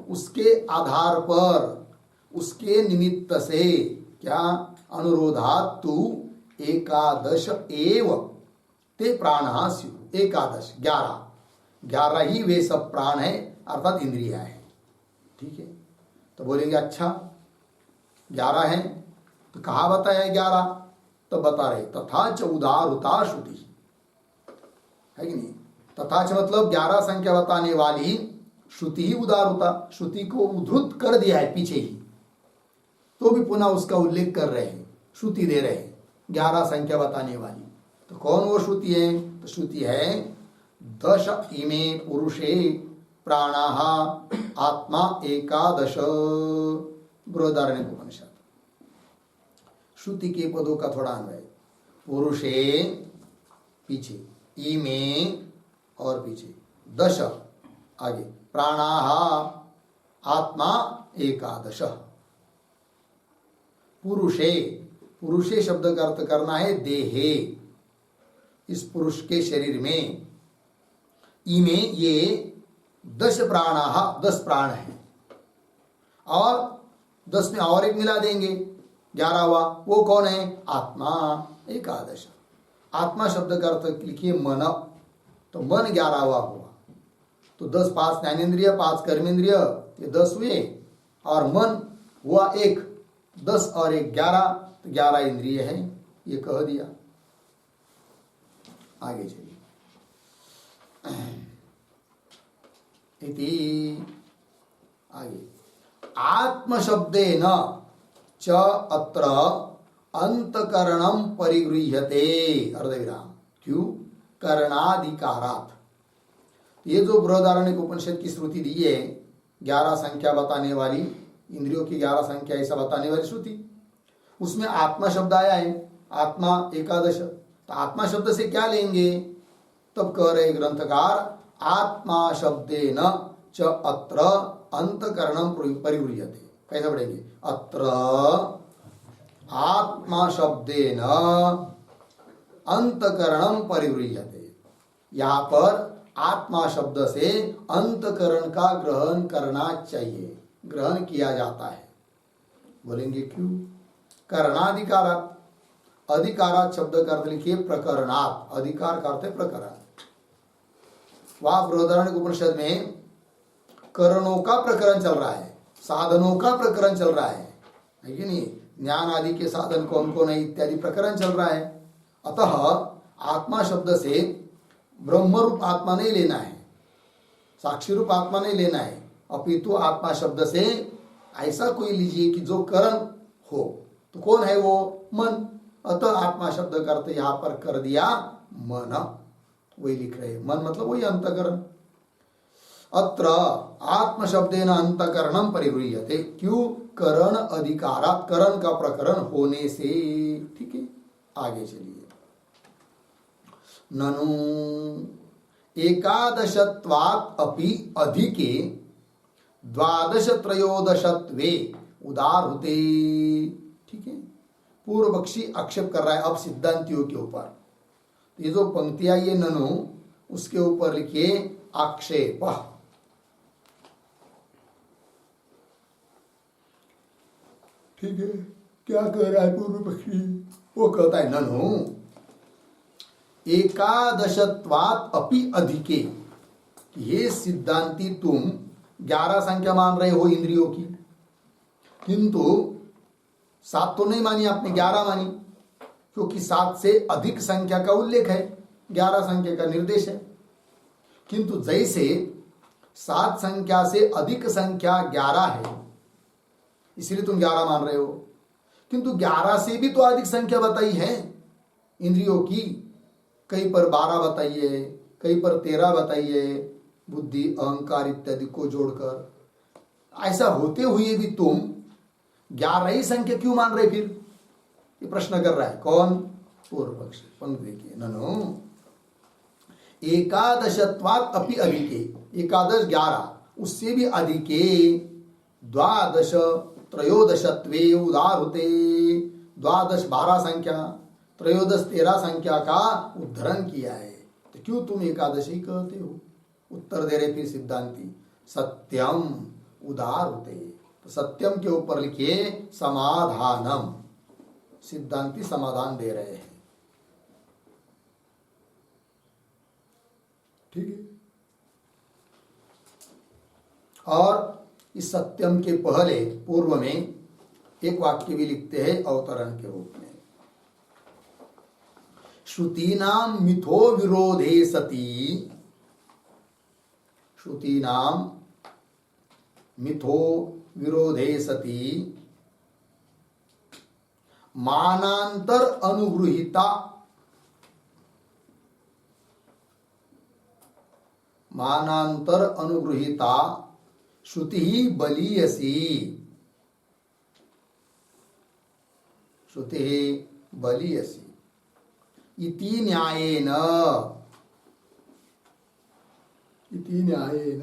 उसके आधार पर, उसके निमित्त से, क्या अनुरोधात तु एकादश एव ते प्राणः स्युः। एकादश 11 ही वे सब प्राण है अर्थात इंद्रिया है, ठीक है। तो बोलेंगे अच्छा 11 है तो कहाँ बताया 11, तो बता रहे तथा च उदाहृता श्रुति, है कि नहीं। तथा च मतलब 11 संख्या बताने वाली श्रुति ही उदाहृता, श्रुति को उद्धृत कर दिया है पीछे ही, तो भी पुनः उसका उल्लेख कर रहे हैं, श्रुति दे रहे हैं 11 संख्या बताने वाली। तो कौन वो श्रुति है, तो श्रुति है 10 इमे पुरुषे प्राणाः आत्मा एकादश, बृहदारण्यकोपनिषद। श्रुति के पदों का थोड़ा अन्वय, पुरुषे पीछे, इमे और पीछे 10 आगे, प्राणाः आत्मा एकादश। पुरुषे, पुरुषे शब्द का अर्थ करना है देहे, इस पुरुष के शरीर में। इमे ये 10 प्राणाः, 10 प्राण है, और 10 में और एक मिला देंगे 11वां, वो कौन है, आत्मा एकादश। आत्मा शब्द का अर्थ लिखिए मन, तो मन 11वां हुआ, तो 10 5 ज्ञानेन्द्रिय 5 कर्मेंद्रिय, ये 10 हुए, और मन हुआ 1, 10 और 1 11, तो 11 इंद्रिय है, ये कह दिया। आगे चलिए, इति आगे, आत्म शब्देन च अत्र अंतकरणम परिगृह्यते, अर्धविराम। क्यों, करणाधिकारात। ये जो बृहदारण्यक उपनिषद की श्रुति दी है 11 संख्या बताने वाली, इंद्रियों की 11 संख्या ऐसा बताने वाली श्रुति, उसमें आत्मा शब्द आया है, आत्मा एकादश। तो आत्मा शब्द से क्या लेंगे, तब कह रहे ग्रंथकार आत्मा शब्देन च अत्र अंतकरणम परिगृह्यते। कैसा पढ़ेंगे, अत्र आत्मा शब्देन अंतकरणम परिगृह्यते, यहाँ पर आत्मा शब्द से अंतकरण का ग्रहण करना चाहिए, ग्रहण किया जाता है। बोलेंगे क्यों, करणाधिकारात, अधिकारात शब्द का अर्थ लिखिए प्रकरणात, अधिकार का अर्थ है प्रकरण। वहां बृहदारण्यक उपनिषद में करणों का प्रकरण चल रहा है, साधनों का प्रकरण चल रहा है कि नहीं, ज्ञान आदि के साधन कौन कौन है इत्यादि प्रकरण चल रहा है। अतः आत्मा शब्द से ब्रह्म रूप आत्मा नहीं लेना है, साक्षी रूप आत्मा नहीं लेना है, अपितु आत्मा शब्द से ऐसा कोई लीजिए कि जो करण हो, तो कौन है वो, मन। अतः आत्मा शब्द का अर्थ यहाँ पर कर दिया मन, वही लिख रहे हैं, मन मतलब वही अंतकरण। अत्र आत्म शब्देन अंतकरणम परिगृह्यते, क्यों, करण अधिकारात, करण का प्रकरण होने से, ठीक है। आगे चलिए, ननु एकादशत्वात् अपि अधिके द्वादश त्रयोदशत्वे उदाहृते, ठीक है। पूर्व पक्षी आक्षेप कर रहा है अब सिद्धांतियों के ऊपर, ये जो पंक्ति आई है ननु, उसके ऊपर लिखिए आक्षेप। ठीक है, क्या कह रहा है पूर्व पक्षी, वो कहता है ननु एकादशत्वात् अपि अधिके, ये सिद्धांति तुम 11 संख्या मान रहे हो इंद्रियों की, किंतु 7 तो नहीं मानी आपने, 11 मानी, क्योंकि 7 से अधिक संख्या का उल्लेख है, 11 संख्या का निर्देश है। किंतु जैसे 7 संख्या से अधिक संख्या 11 है, इसलिए तुम 11 मान रहे हो, किंतु 11 से भी तो अधिक संख्या बताई है इंद्रियों की, कहीं पर 12 बताई है, कहीं पर 13 बताई है, बुद्धि अहंकार इत्यादि को जोड़कर। ऐसा होते हुए भी तुम 11 ही संख्या क्यों मान रहे फिर, ये प्रश्न कर रहा है कौन? पूर्व पक्षी। पंक्ति देखिए, ननु एकादशत्वात् अपि अधिके, एकादश 11, उससे भी अधिके, द्वादश त्रयोदशत्वे उदाहृते, द्वादश 12 संख्या, त्रयोदश 13 संख्या का उद्धरण किया है। तो क्यों तुम एकादशी कहते हो? उत्तर दे रहे फिर सिद्धांती, सत्यम उदाहृते। तो सत्यम के ऊपर लिखिए समाधानम, सिद्धांती समाधान दे रहे हैं। ठीक है। और इस सत्यम के पहले पूर्व में एक वाक्य भी लिखते हैं अवतरण के रूप में, श्रुतीनाम मिथो विरोधे सति, श्रुतीनाम मिथो विरोधे सति मानांतर अनुगृहीता, मानांतर अनुगृहीता श्रुति ही बलीयसी, श्रुति ही बलीयसी इति न्यायेन, इति न्यायेन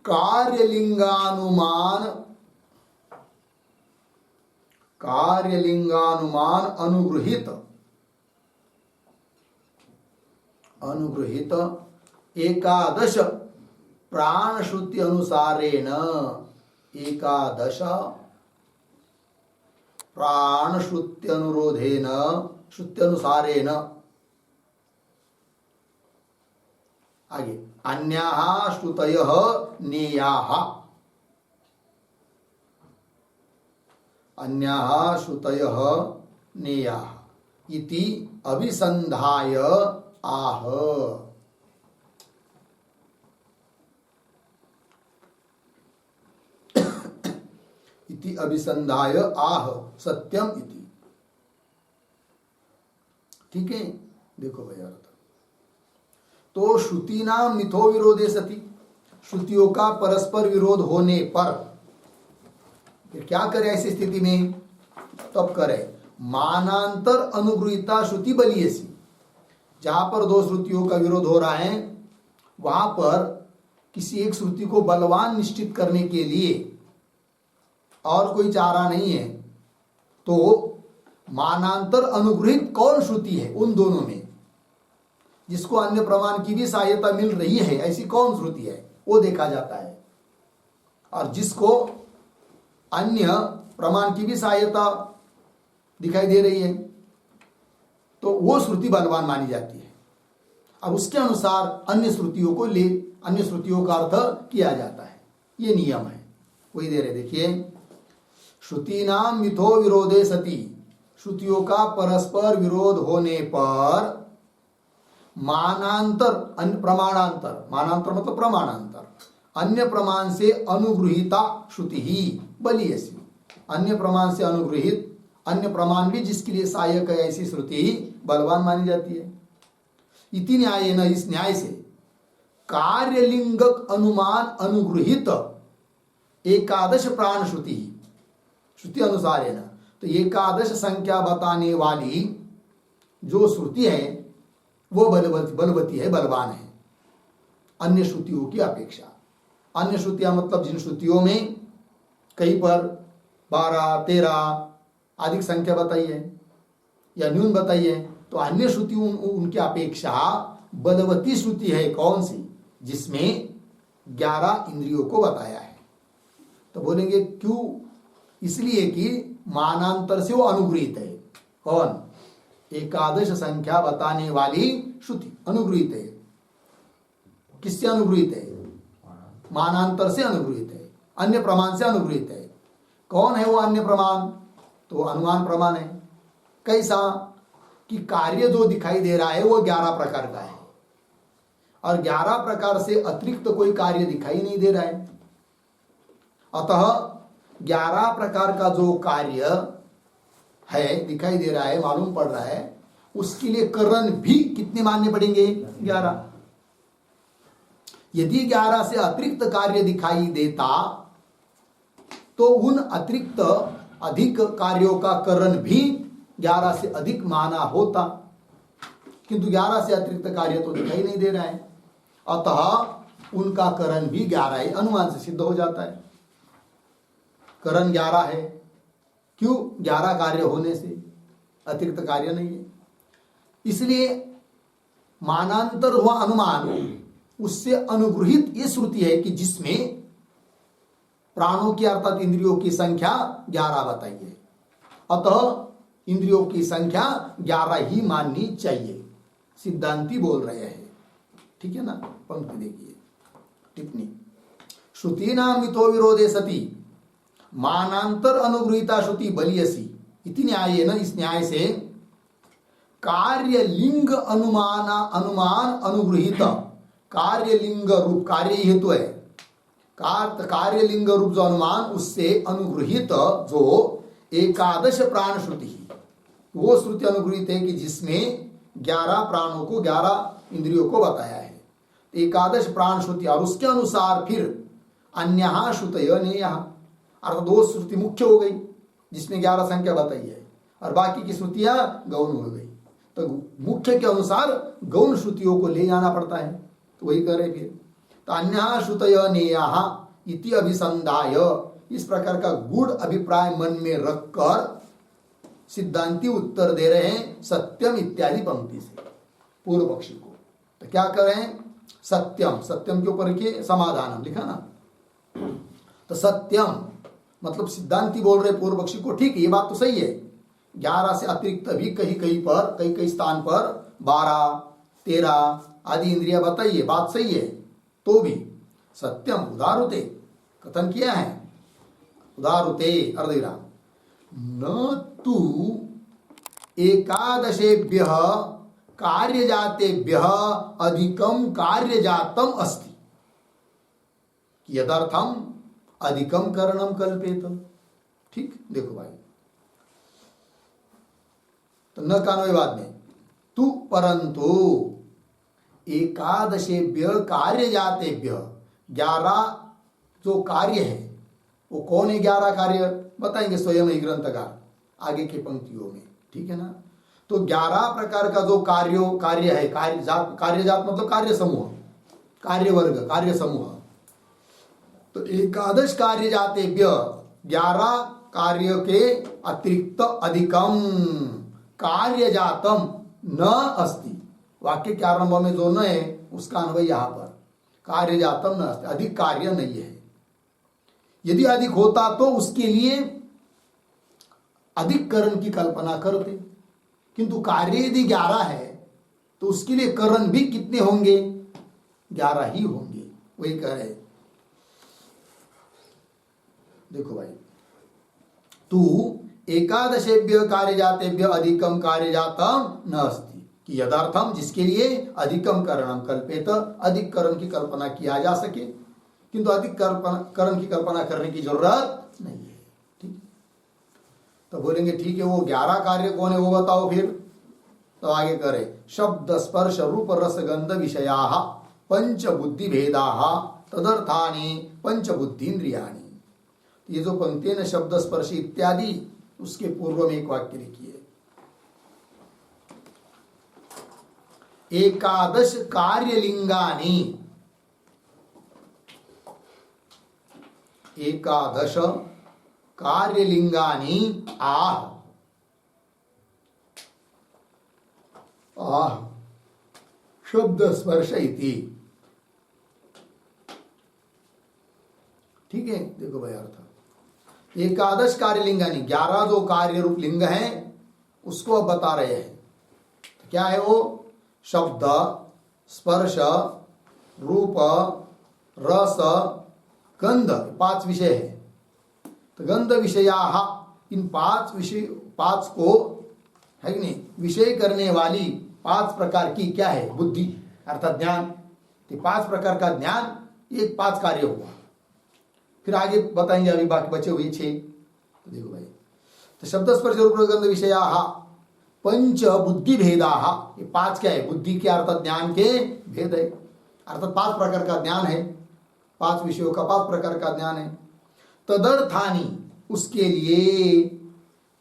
कार्यलिंगानुमान, कार्यलिंगानुमान अनुगृहीत, अनुगृहीत एकादश प्राण श्रुति अनुसारेण, एकादश प्राण श्रुति अनुरोधेन, श्रुति अनुसारेण, आगे अन्याः श्रुतयः नेयाः, अन्याः श्रुतयः नेयाः इति अभिसंधाय आह, इति अभिसंधाय आह सत्यम इति। ठीक है, देखो भैया, तो श्रुति नाम मिथो विरोधे सति, श्रुतियों का परस्पर विरोध होने पर फिर क्या करे ऐसी स्थिति में? तब करे मानांतर अनुगृहीता श्रुति बलीयसी, जहां पर दो श्रुतियों का विरोध हो रहा है वहां पर किसी एक श्रुति को बलवान निश्चित करने के लिए और कोई चारा नहीं है, तो मानांतर अनुगृहित कौन श्रुति है उन दोनों में, जिसको अन्य प्रमाण की भी सहायता मिल रही है, ऐसी कौन श्रुति है वो देखा जाता है। और जिसको अन्य प्रमाण की भी सहायता दिखाई दे रही है तो वो श्रुति बलवान मानी जाती है। अब उसके अनुसार अन्य श्रुतियों को ले, अन्य श्रुतियों का अर्थ किया जाता है, ये नियम है। वही दे रहे, देखिए, श्रुति नाम मिथो विरोधे सति, श्रुतियों का परस्पर विरोध होने पर मानांतर, अन्य प्रमाणांतर, मानांतर मतलब प्रमाणांतर, अन्य प्रमाण से अनुगृहीता श्रुति ही बलीयसी, अन्य प्रमाण से अनुगृहित, अन्य प्रमाण भी जिसके लिए सहायक है ऐसी श्रुति ही बलवान मानी जाती है। इति न्यायेन, इस न्याय से कार्यलिंगक अनुमान अनुगृहित एकादश प्राण श्रुति, श्रुति अनुसार है ना, तो एकादश संख्या बताने वाली जो श्रुति है वो बलवती है, बलवान है अन्य श्रुतियों की अपेक्षा। अन्य श्रुतियां मतलब जिन श्रुतियों में कहीं पर 12, 13 अधिक संख्या बताई है या न्यून बताई है, तो अन्य श्रुति उनकी अपेक्षा बलवती श्रुति है कौन सी? जिसमें 11 इंद्रियों को बताया है। तो बोलेंगे क्यों? इसलिए कि मानांतर से वो अनुगृहित है। कौन? एकादश संख्या बताने वाली श्रुति अनुगृहित है। किससे अनुगृहित है? मानांतर से अनुगृहित है, अन्य प्रमाण से अनुगृहित है। कौन है वो अन्य प्रमाण? तो अनुमान प्रमाण है। कैसा? कि कार्य जो दिखाई दे रहा है वो 11 प्रकार का है और 11 प्रकार से अतिरिक्त कोई कार्य दिखाई नहीं दे रहा है। अतः 11 प्रकार का जो कार्य है दिखाई दे रहा है, मालूम पड़ रहा है, उसके लिए करण भी कितने मानने पड़ेंगे? 11। यदि 11 से अतिरिक्त कार्य दिखाई देता तो उन अतिरिक्त अधिक कार्यों का करण भी 11 से अधिक माना होता, किंतु 11 से अतिरिक्त कार्य तो दिखाई नहीं दे रहा है, अतः उनका करण भी 11 ही अनुमान से सिद्ध हो जाता है। करण 11 है, क्यों? 11 कार्य होने से, अतिरिक्त कार्य नहीं है। इसलिए मानांतर हुआ अनुमान, उससे अनुगृहित ये श्रुति है कि जिसमें प्राणों की अर्थात इंद्रियों की संख्या 11 बताई है, अतः इंद्रियों की संख्या 11 ही माननी चाहिए, सिद्धांती बोल रहे हैं। ठीक है ना? पंक्ति देखिए, टिप्पणी, श्रुति नाम मितो विरोधे सती मानांतर अनुगृहीता श्रुति बलियसी इति न्याय न, इस न्याय से कार्य लिंग अनुमान अनुगृहित, कार्य लिंग रूप, कार्य हेतु है, कार्य लिंग रूप जो अनुमान, उससे अनुगृहित जो एकादश प्राण श्रुति, वो श्रुति अनुगृहित है कि जिसमें 11 प्राणों को, 11 इंद्रियों को बताया है, एकादश प्राण श्रुति, और उसके अनुसार फिर अन्यहा श्रुतय नेयः, अर्थात 2 श्रुति मुख्य हो गई जिसमें 11 संख्या बताई है, और बाकी की श्रुतियां गौण हो गई। तो मुख्य के अनुसार गौण श्रुतियों को ले जाना पड़ता है, तो वही करे फिर। तो अन्यहा श्रुतय नेयः इति अभिसंधाय, इस प्रकार का गूढ़ अभिप्राय मन में रखकर सिद्धांती उत्तर दे रहे हैं सत्यम इत्यादि पंक्ति से पूर्व पक्षी को। तो क्या करें? सत्यम, सत्यम के ऊपर के समाधान लिखा ना, तो सत्यम मतलब सिद्धांती बोल रहे पूर्व पक्षी को, ठीक है ये बात तो सही है, 11 से अतिरिक्त भी कहीं कहीं पर, कई कई स्थान पर 12, 13 आदि इंद्रिया बताइए, बात सही है, तो भी सत्यम उदारुते कथन किया है, उदारुते अर्धविराम, न तु एकादशेभ्यः कार्यजातेभ्यः अधिकम कार्यजातम अस्ति यदर्थम अधिकम करणम कल्पेत। ठीक, देखो भाई, तो न कानवे बाद में तु परंतु एकादशेभ्य कार्यजातेभ्य, 11 जो कार्य है वो कौन है? 11 कार्य बताएंगे स्वयं ही ग्रंथकार आगे की पंक्तियों में। ठीक है ना? तो 11 प्रकार का जो कार्य है, कार्यजात मतलब कार्य समूह, कार्य वर्ग, कार्य समूह, तो एकादश कार्य जातेभ्य 11 कार्य के अतिरिक्त अधिकम कार्य जातम न अस्ति, वाक्य के आरंभ में जो न है उसका अन्वय यहां पर, कार्य जातम न अस्ति, अधिक कार्य नहीं है। यदि अधिक होता तो उसके लिए अधिक करण की कल्पना करते, किंतु कार्य यदि 11 है तो उसके लिए करण भी कितने होंगे? 11 ही होंगे। वही कह रहे, देखो भाई, तू एकादशेभ्य कार्यजातेभ्य अधिकम कार्यजातम न अस्ति, कि यदार्थम जिसके लिए अधिकम करणम कल्पेत, अधिक करण की कल्पना किया जा सके, किंतु अधिक करण की कल्पना करने की जरूरत नहीं है। ठीक, तो बोलेंगे ठीक है, वो 11 कार्य कौन है वो बताओ फिर। तो आगे करे, शब्द स्पर्श रूप रस गंध विषयाः पंच बुद्धि भेदाः तदर्थानि पंच बुद्धि इंद्रियाणि। ये जो पंक्ति है ना, शब्द स्पर्श इत्यादि, उसके पूर्व में एक वाक्य लिखिए, एकादश कार्यलिंगानि, एकादश कार्यलिंगानि आह, आह शब्द स्पर्श इति। ठीक है, देखो भाई अर्थ, एकादश कार्यलिंगानि, 11 जो कार्य रूप लिंग हैं उसको अब बता रहे हैं। तो क्या है वो? शब्द, स्पर्श, रूप, रस, गंध, 5 विषय है। तो गंध विषयाः, इन 5 विषय, 5 को है कि नहीं, विषय करने वाली 5 प्रकार की क्या है? बुद्धि अर्थात ज्ञान। तो 5 प्रकार का ज्ञान, ये 5 कार्य हुआ। फिर आगे बताएंगे, अभी बाकी बचे हुए 6। तो देखो भाई, तो शब्द स्पर्श रूप गंध विषयाः पंच बुद्धि भेदाः, ये 5 क्या है? बुद्धि के अर्थात ज्ञान के भेद है, अर्थात 5 प्रकार का ज्ञान है, 5 विषयों का 5 प्रकार का ज्ञान है। तदर्थानि, उसके लिए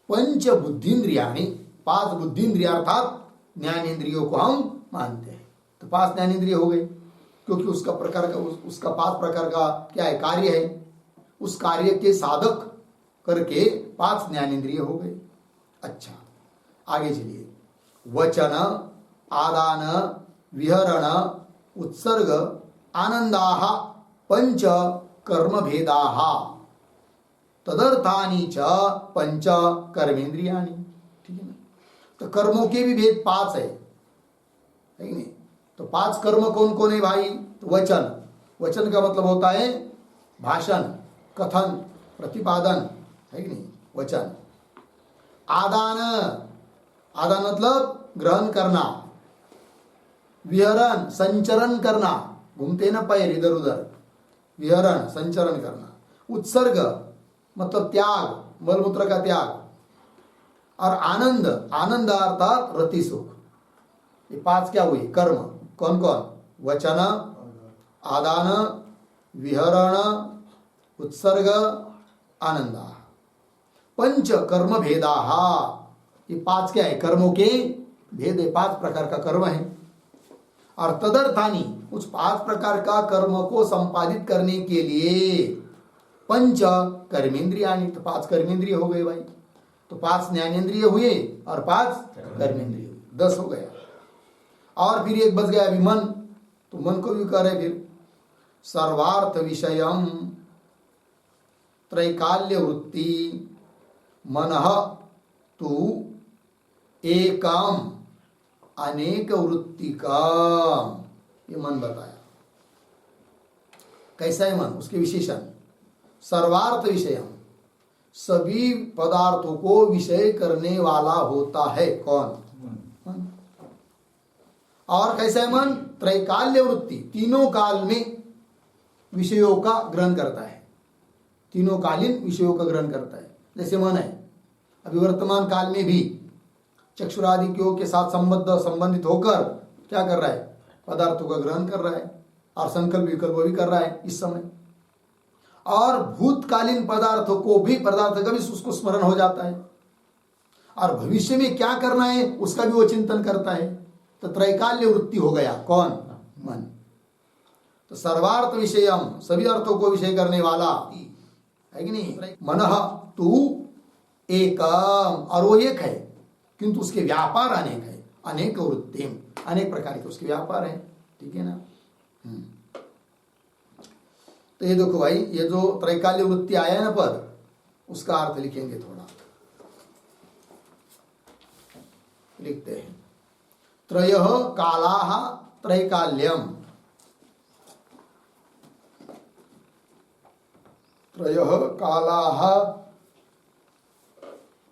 पंच बुद्धिन्द्रियाणि, 5 बुद्धिन्द्रिय अर्थात ज्ञानेन्द्रियों को हम मानते हैं। तो 5 ज्ञानेन्द्रिय हो गए, क्योंकि उसका 5 प्रकार का क्या है, कार्य है। उस कार्य के साधक करके 5 ज्ञानेन्द्रिय हो गए। अच्छा, आगे चलिए। वचन, आदान, विहरण, उत्सर्ग, आनंदाः पंच कर्म भेदाः तदर्थानि च पंच कर्मेंद्रियाणि। ठीक है ना। तो कर्मों के भी भेद 5 है कि नहीं। तो 5 कर्म कौन कौन है भाई? तो वचन, वचन का मतलब होता है भाषण, कथन, प्रतिपादन, है कि नहीं, वचन। आदान, आदान मतलब ग्रहण करना। विहरण, संचरण करना, घूमते ना पैर इधर उधर, विहरण संचरण करना। उत्सर्ग मतलब त्याग, मलमूत्र का त्याग। और आनंद, आनंद अर्थात रति सुख। ये 5 क्या हुए कर्म? कौन कौन? वचन, आदान, विहरण, उत्सर्ग, आनंद। पंच कर्म भेदाः, ये 5 क्या है? कर्मों के भेद है। 5 प्रकार का कर्म है। और तदर्थानी, उस 5 प्रकार का कर्म को संपादित करने के लिए पंच कर्मेंद्रियाणि, तो 5 कर्मेंद्रिय हो गए भाई। तो 5 ज्ञानेन्द्रिय हुए और 5 कर्मेंद्रिय हुए, 10 हो गया। और फिर एक बच गया अभी मन। तो मन को भी कह रहे फिर सर्वार्थ विषयम त्रैकाल्य वृत्ति मनः तु एकम अनेक वृत्ति का, ये मन बताया। कैसा है मन? उसके विशेषण। सर्वार्थ विषयम, सभी पदार्थों को विषय करने वाला होता है। कौन? मन। और कैसा है मन? त्रैकाल्य वृत्ति, तीनों काल में विषयों का ग्रहण करता है, तीनों कालीन विषयों का ग्रहण करता है। जैसे मन है अभी वर्तमान काल में भी चक्षुरादियों के साथ संबंधित होकर क्या कर रहा है? पदार्थों का ग्रहण कर रहा है और संकल्प विकल्प भी कर रहा है इस समय। और भूतकालीन पदार्थों को भी, पदार्थ का भी उसको स्मरण हो जाता है। और भविष्य में क्या करना है उसका भी वो चिंतन करता है। तो त्रैकाल्य वृत्ति हो गया। कौन? मन। तो सर्वार्थ विषयम, सभी अर्थों को विषय करने वाला है कि नहीं। मनः तु एकम, और वो एक है किंतु उसके व्यापार अनेक है। अनेक वृत्ति, अनेक प्रकार के उसके व्यापार है। ठीक है ना। तो ये देखो भाई, ये जो त्रैकाल्य वृत्ति आया है ना पद, उसका अर्थ लिखेंगे थोड़ा। लिखते हैं त्रयः कालाः त्रैकाल्यम। त्रयः कालाः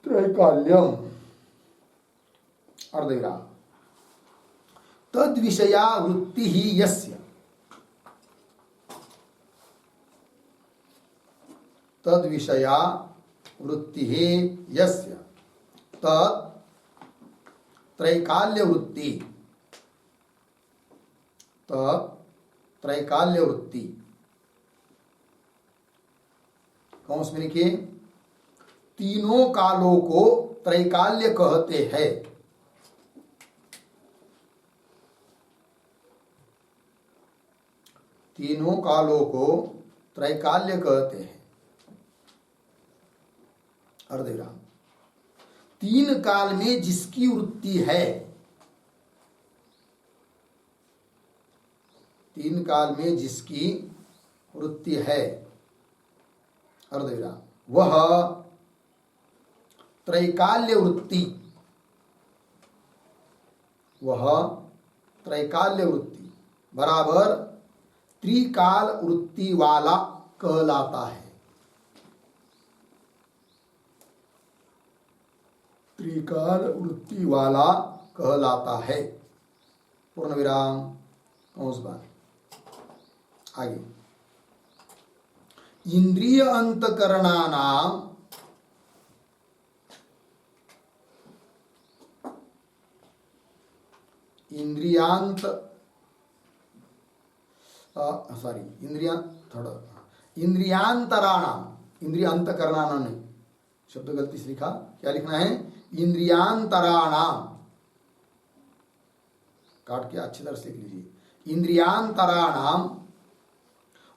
त्रैकाल्यम। अर्धविराम। तद विषया वृत्ति ही यस्य, तद विषया वृत्ति ही यस्य तद त्रैकाल्य वृत्ति, तद त्रैकाल्य वृत्ति। कौन में लिखिए? तीनों कालों को त्रैकाल्य कहते हैं। तीनों कालों को त्रैकाल्य कहते हैं। अर्धविराम। 3 काल में जिसकी वृत्ति है, 3 काल में जिसकी वृत्ति है, अर्धविराम, वह त्रैकाल्य वृत्ति, वह त्रैकाल्य वृत्ति बराबर त्रिकाल वृत्ति वाला कहलाता है। त्रिकाल वृत्ति वाला कहलाता है। पूर्ण विराम। कौन सा बात? आगे। इंद्रिय अंतकरणानाम इंद्रियांत इंद्रियांतराणाम, इंद्रिय अंतकरणानाम नहीं, शब्द गलती से लिखा, क्या लिखना है? इंद्रियांतराणाम, काट के अच्छी तरह से लिख लीजिए। इंद्रियांतराणाम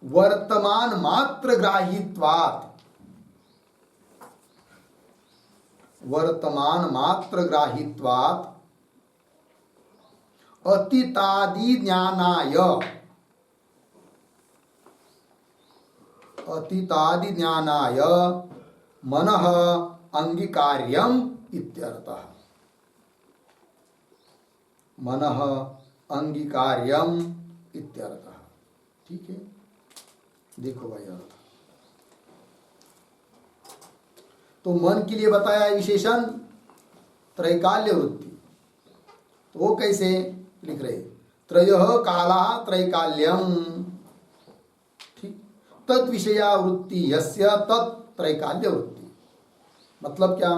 वर्तमान मात्र ग्राहित्वात्, वर्तमान मात्र ग्राहित्वात् अतीतादि ज्ञानाय, अतीतादि ज्ञानाय मनः अंगीकार्यम इत्यर्थः। मनः अंगीकार्यम इत्यर्थः। ठीक है, देखो भाई अर्थ। तो मन के लिए बताया विशेषण त्रैकाल्य वृत्ति, तो वो कैसे लिख रहे? त्रयः काला त्रैकाल्यम, ठीक। तत् विषया वृत्ति यस्य तत् त्रैकाल्य वृत्ति, मतलब क्या?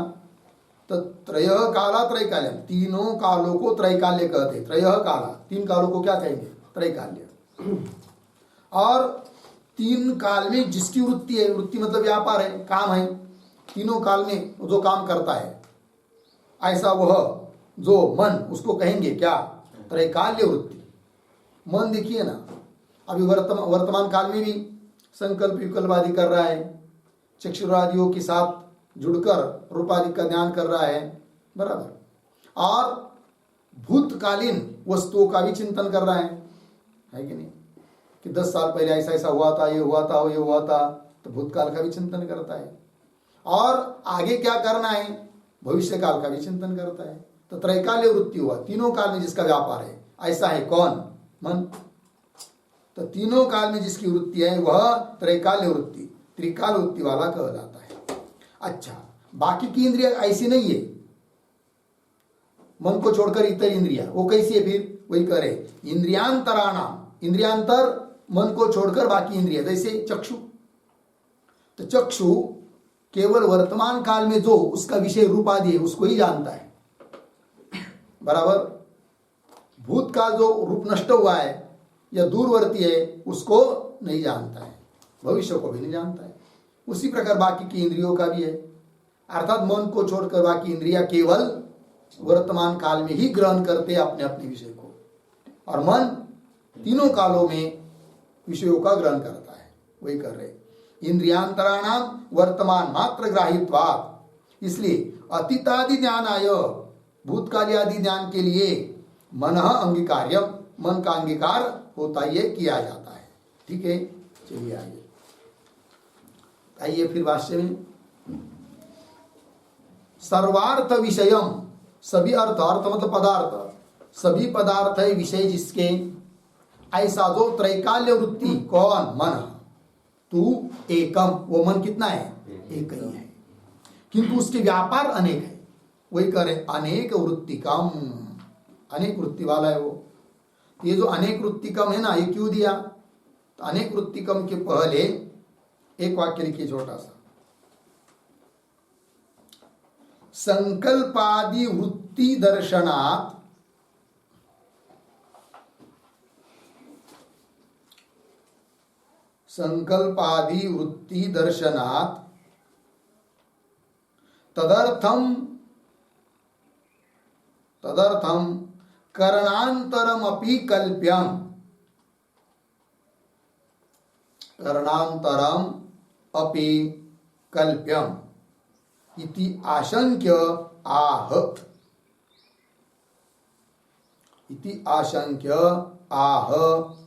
त्रयः काला त्रैकाल्यम, तीनों कालों को त्रैकाल्य कहते। त्रयः काला, तीन कालों को क्या कहेंगे? त्रैकाल्य। और तीन काल में जिसकी वृत्ति है, वृत्ति मतलब व्यापार है, काम है, तीनों काल में जो काम करता है, ऐसा वह जो मन, उसको कहेंगे क्या? त्रैकाल्य वृत्ति। मन देखिए ना, अभी वर्तमान काल में भी संकल्प विकल्प आदि कर रहा है, चक्षुरादियों के साथ जुड़कर रूपादि का ज्ञान कर रहा है, बराबर। और भूतकालीन वस्तुओं का भी चिंतन कर रहा है कि नहीं? कि 10 साल पहले ऐसा ऐसा हुआ था, ये हुआ था, ये हुआ था, तो भूतकाल का भी चिंतन करता है। और आगे क्या करना है, भविष्य काल का भी चिंतन करता है। तो त्रैकाल्य वृत्ति हुआ, तीनों काल में जिसका व्यापार है, ऐसा है कौन? मन। तो तीनों काल में जिसकी वृत्ति है वह त्रैकाल्य वृत्ति, त्रिकाल वृत्ति वाला कहलाता है। अच्छा, बाकी की इंद्रिया ऐसी नहीं है, मन को छोड़कर इतर इंद्रिया, वो कैसी है फिर? वही करे इंद्रियांतराणाम, इंद्रियांतर मन को छोड़कर बाकी इंद्रिया, जैसे चक्षु। तो चक्षु केवल वर्तमान काल में जो उसका विषय रूप आदि है उसको ही जानता है, बराबर। भूतकाल जो रूप नष्ट हुआ है या दूरवर्ती है उसको नहीं जानता है, भविष्य को भी नहीं जानता है। उसी प्रकार बाकी की इंद्रियों का भी है, अर्थात मन को छोड़कर बाकी इंद्रिया केवल वर्तमान काल में ही ग्रहण करते हैं अपने अपने विषय को, और मन तीनों कालों में विषयों का ग्रहण करता है, वही कर रहे। इंद्रियांतराणाम वर्तमान मात्र ग्राहित्वात्, इसलिए अतीतादि ज्ञानाय, भूतकाल आदि ज्ञान के लिए मनः अंगीकार्यम, मन का अंगीकार होता है, किया जाता है। ठीक है, चलिए आइए आइए फिर भाष्य में। सर्वार्थ विषयम, सभी अर्थ, अर्थ मतलब पदार्थ, सभी पदार्थ है विषय जिसके, ऐसा जो त्रैकाल्य वृत्ति, कौन? मन। तू एकम, वो मन कितना है? एक ही है, किंतु उसके व्यापार अनेक है, वही करे अनेक वृत्तिकम, अनेक वृत्ति वाला है वो। ये जो अनेक वृत्तिकम है ना, ये क्यों दिया? तो अनेक वृत्तिकम के पहले एक वाक्य लिखिए छोटा सा। संकल्पादि वृत्ति दर्शनात्, संकल्पादि वृत्ति दर्शनात् तदर्थम, तदर्थम करणांतरमपि कल्प्यम, करणांतरम अपि कल्प्यम इति आशंक्य आह, इति आशंक्य आह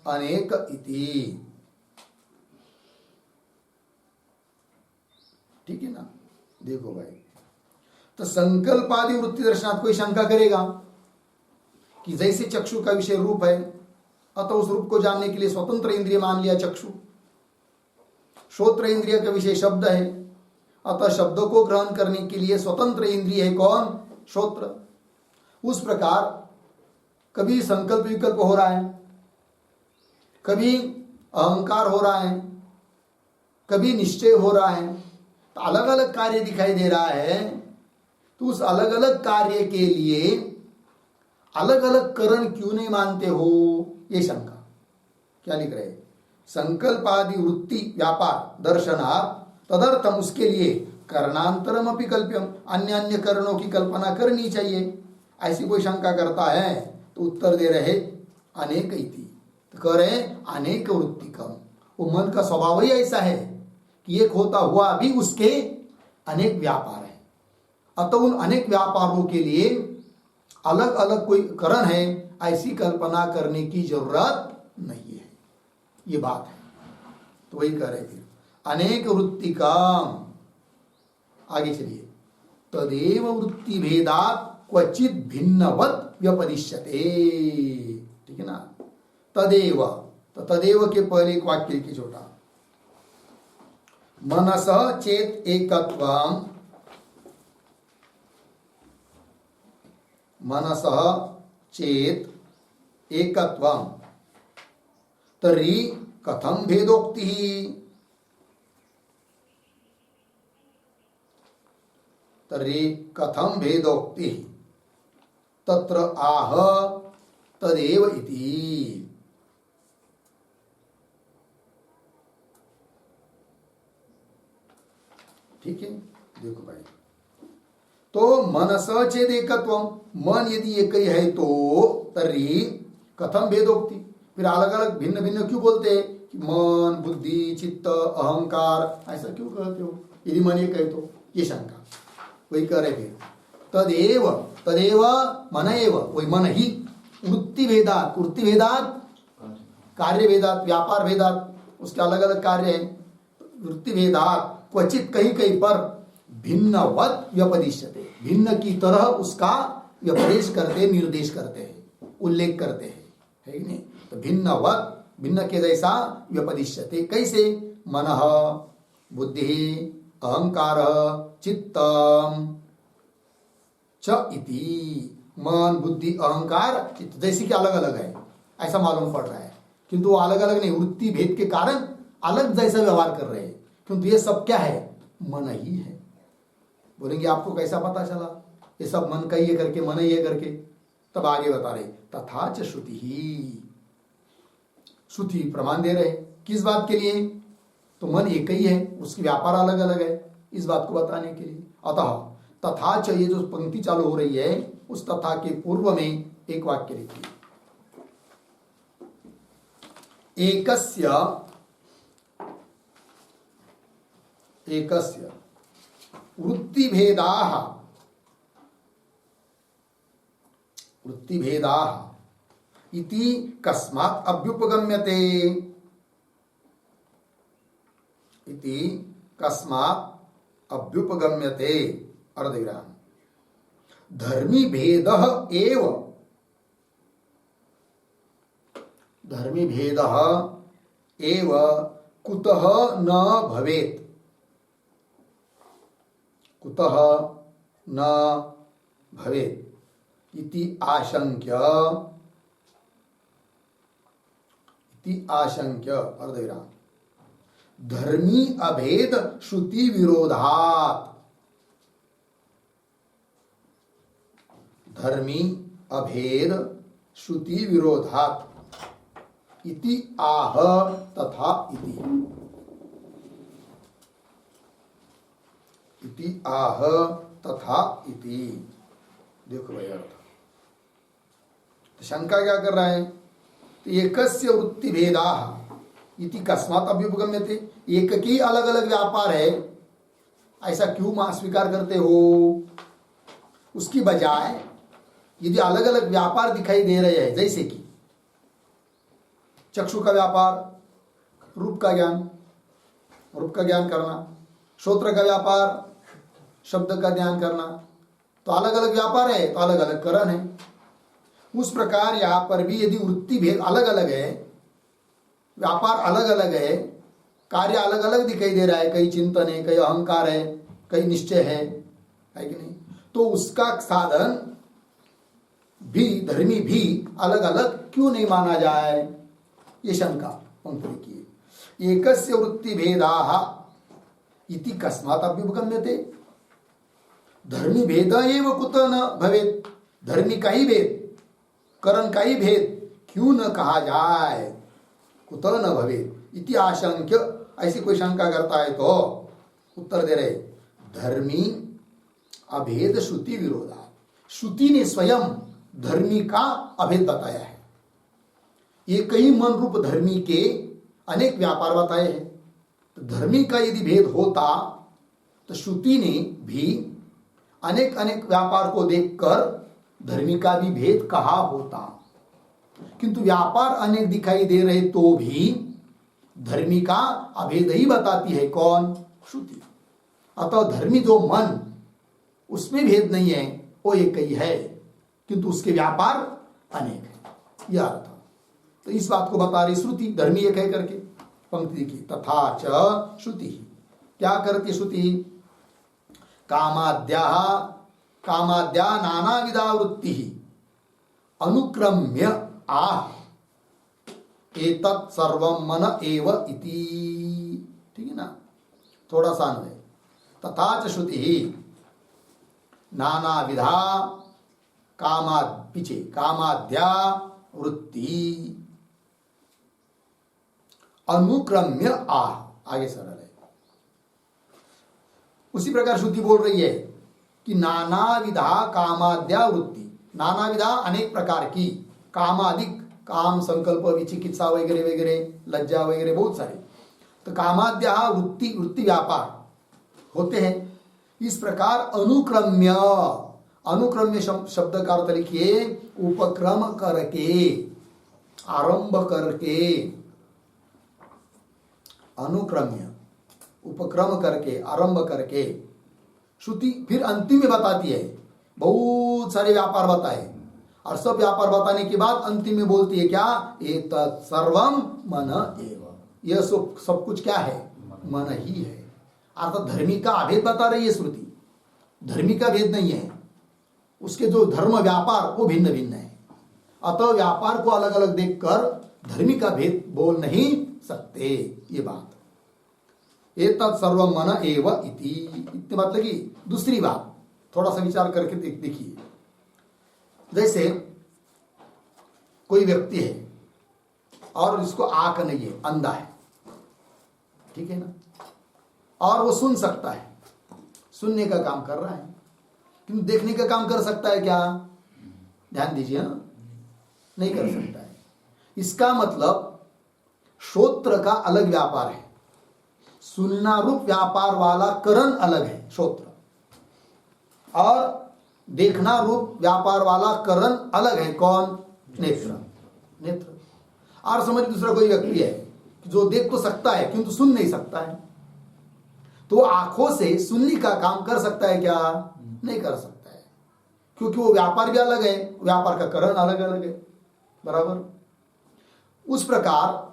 अनेक इति। ठीक है ना? देखो भाई, तो संकल्पादि वृत्ति दर्शनात् कोई शंका करेगा कि जैसे चक्षु का विषय रूप है, अतः उस रूप को जानने के लिए स्वतंत्र इंद्रिय मान लिया चक्षु। श्रोत्र इंद्रिय का विषय शब्द है, अतः शब्दों को ग्रहण करने के लिए स्वतंत्र इंद्रिय है कौन? श्रोत्र। उस प्रकार कभी संकल्प विकल्प हो रहा है, कभी अहंकार हो रहा है, कभी निश्चय हो रहा है, तो अलग अलग कार्य दिखाई दे रहा है। तो उस अलग अलग कार्य के लिए अलग अलग करण क्यों नहीं मानते हो, ये शंका। क्या लिख रहे? संकल्प आदि वृत्ति व्यापार दर्शनात् तदर्थम, उसके लिए करणांतरम अपि कल्प्यम, अन्य अन्य करणों की कल्पना करनी चाहिए, ऐसी कोई शंका करता है तो उत्तर दे रहे अनेक इति, तो कह रहे अनेक वृत्तिकम, वो मन का स्वभाव ही ऐसा है कि एक होता हुआ भी उसके अनेक व्यापार है, अतः उन अनेक व्यापारों के लिए अलग अलग कोई करण है, ऐसी कल्पना करने की जरूरत नहीं है, ये बात है। तो वही कह रहे थे अनेक वृत्तिकम, आगे चलिए, तदेव वृत्ति भेदात क्वचित भिन्नवत व्यपदिश्यते, ठीक है ना। तदेव, तो तदेव के पहले एक वाक्य लिखिए छोटा, मनसः चेत एकत्वम, मनसः चेत एकत्वम तर्हि कथम भेदोक्ति, तर्हि कथम भेदोक्ति तत्र आह तदेव इति। ठीक है, देखो भाई, तो मनस चेद एकत्वम, मन यदि एक ही है तो तर्हि कथम भेदोक्ति, फिर अलग अलग भिन्न भिन्न क्यों बोलते हैं कि मन, बुद्धि, चित्त, अहंकार, ऐसा क्यों कहते हो यदि मन एक है तो, ये शंका वही कह रहे फिर तदेव, तदेव मन एव, वही मन ही, वृत्ति भेदात, वृत्ति भेदात कार्य भेदात, व्यापार भेदात, उसके अलग अलग कार्य हैं, वृत्ति भेदात क्वचित कहीं कहीं पर भिन्नवत व्यपदिश्यते, भिन्न की तरह उसका व्यपदेश करते, निर्देश करते हैं, उल्लेख करते हैं, है कि नहीं। तो भिन्नवत, भिन्न के जैसा व्यपदिश्यते, कैसे, मनः, बुद्धि, अहंकार, चित्तम च इति, मन, बुद्धि, अहंकार, चित्त जैसे कि अलग अलग है ऐसा मालूम पड़ रहा है, किंतु अलग अलग नहीं, वृत्ति भेद के कारण अलग जैसा व्यवहार कर रहे हैं, किंतु ये सब क्या है, मन ही है। बोलेंगे आपको कैसा पता चला, ये सब मन का ही है करके, मन ही है करके, तब आगे बता रहे तथा च श्रुति ही, श्रुति प्रमाण दे रहे किस बात के लिए, तो मन एक ही है, उसकी व्यापार अलग अलग है, इस बात को बताने के लिए। अतः तथा च, ये जो पंक्ति चालू हो रही है उस तथा के पूर्व में एक वाक्य लिखिए, एकस्य, एकस्य वृत्तिभेदाः, वृत्तिभेदाः इति कस्मात् अभ्युपगम्यते, इति कस्मात् अभ्युपगम्यते, अर्धविराम, धर्मी भेदः एव, धर्मी भेदः एव कुतः न भवेत्, कुतः न भवेत् इति आशंक्य, इति आशंक्य, अर्धविराम, धर्मी अभेद श्रुति विरोधात्, धर्मी अभेद श्रुति विरोधात् इति आह तथा इति, इति आह तथा इति। देखो भाई अर्थ, तो शंका क्या कर रहा है, तो एकस्य वृत्ति भेदाः इति कस्मात् अभ्युपगम्यते, एक की अलग अलग व्यापार है ऐसा क्यों स्वीकार करते हो, उसकी बजाय यदि अलग अलग व्यापार दिखाई दे रहे हैं, जैसे कि चक्षु का व्यापार रूप का ज्ञान, रूप का ज्ञान करना, श्रोत्र का व्यापार शब्द का ध्यान करना, तो अलग अलग व्यापार है तो अलग अलग करण है। उस प्रकार यहाँ पर भी यदि वृत्ति भेद अलग अलग है, व्यापार अलग अलग है, कार्य अलग अलग दिखाई दे रहा है, कहीं चिंतन है, कहीं अहंकार है, कहीं निश्चय है कि नहीं, तो उसका साधन भी, धर्मी भी अलग अलग क्यों नहीं माना जाए, ये शंका पंक्ति की। एकस्य वृत्ति भेदाः इति कस्मात् अभ्युपगम्यते, धर्मी भेद एव कुतः न भवेत्, धर्मी का ही भेद, करण का ही भेद क्यों न कहा जाए, कुतः न भवेत् इति आशंक्य, ऐसी कोई शंका करता है तो उत्तर दे रहे धर्मी अभेद श्रुति विरोधा। श्रुति ने स्वयं धर्मी का अभेद बताया है। ये कई मन रूप धर्मी के अनेक व्यापार बताए हैं। तो धर्मी का यदि भेद होता तो श्रुति ने भी अनेक अनेक व्यापार को देखकर धर्मी का भी भेद कहा होता, किंतु व्यापार अनेक दिखाई दे रहे तो भी धर्मी का अभेद ही बताती है कौन? श्रुति। अतः धर्मी जो मन, उसमें भेद नहीं है, वो एक ही है, किंतु उसके व्यापार अनेक है। यह अर्थ। तो इस बात को बता रही श्रुति, धर्मी एक है करके। पंक्ति की तथा च श्रुति। क्या करती श्रुति? कामाद्या नानाविधा वृत्ति अनुक्रम्य आह एतत् सर्वं मन एव इति। ठीक है ना? थोड़ा सा अन्वय। तथा च श्रुति नानाविधा कामाद्या वृत्ति अनुक्रम्य आह। आगे सरल है। उसी प्रकार श्रुति बोल रही है कि नानाविधा कामाद्या वृत्ति, नानाविधा अनेक प्रकार की, कामादिक, काम, संकल्प, विचिकित्सा वगैरह वगैरह, लज्जा वगैरह बहुत सारे, तो कामाद्या वृत्ति, वृत्ति व्यापार होते हैं। इस प्रकार अनुक्रम्य, अनुक्रम्य शब्द का अर्थ लिखिए उपक्रम करके, आरंभ करके, अनुक्रम्य उपक्रम करके, आरंभ करके। श्रुति फिर अंतिम में बताती है, बहुत सारे व्यापार बताए, और सब व्यापार बताने के बाद अंतिम में बोलती है क्या? एतत् सर्वं मन एव। यह सब कुछ क्या है? मन ही है। अर्थात धर्मी का अभेद बता रही है श्रुति, धर्मी का भेद नहीं है। उसके जो धर्म व्यापार वो भिन्न भिन्न है। अतः व्यापार को अलग अलग देखकर धर्मी का भेद बोल नहीं सकते। ये बात एतत् सर्वं मन एव इति मतलब कि दूसरी बात थोड़ा सा विचार करके देखिए। जैसे कोई व्यक्ति है और इसको आंख नहीं है, अंधा है, ठीक है ना, और वो सुन सकता है, सुनने का काम कर रहा है, किंतु देखने का काम कर सकता है क्या? ध्यान दीजिए ना, नहीं कर सकता है। इसका मतलब श्रोत्र का अलग व्यापार है, सुनना रूप व्यापार वाला करण अलग है श्रोत्र, और देखना रूप व्यापार वाला करण अलग है। कौन? नेत्र। नेत्र। और समझ दूसरा कोई व्यक्ति है जो देख तो सकता है किंतु सुन नहीं सकता है, तो आंखों से सुनने का काम कर सकता है क्या? नहीं कर सकता है, क्योंकि वो व्यापार भी अलग है, व्यापार का करण अलग अलग है। बराबर। उस प्रकार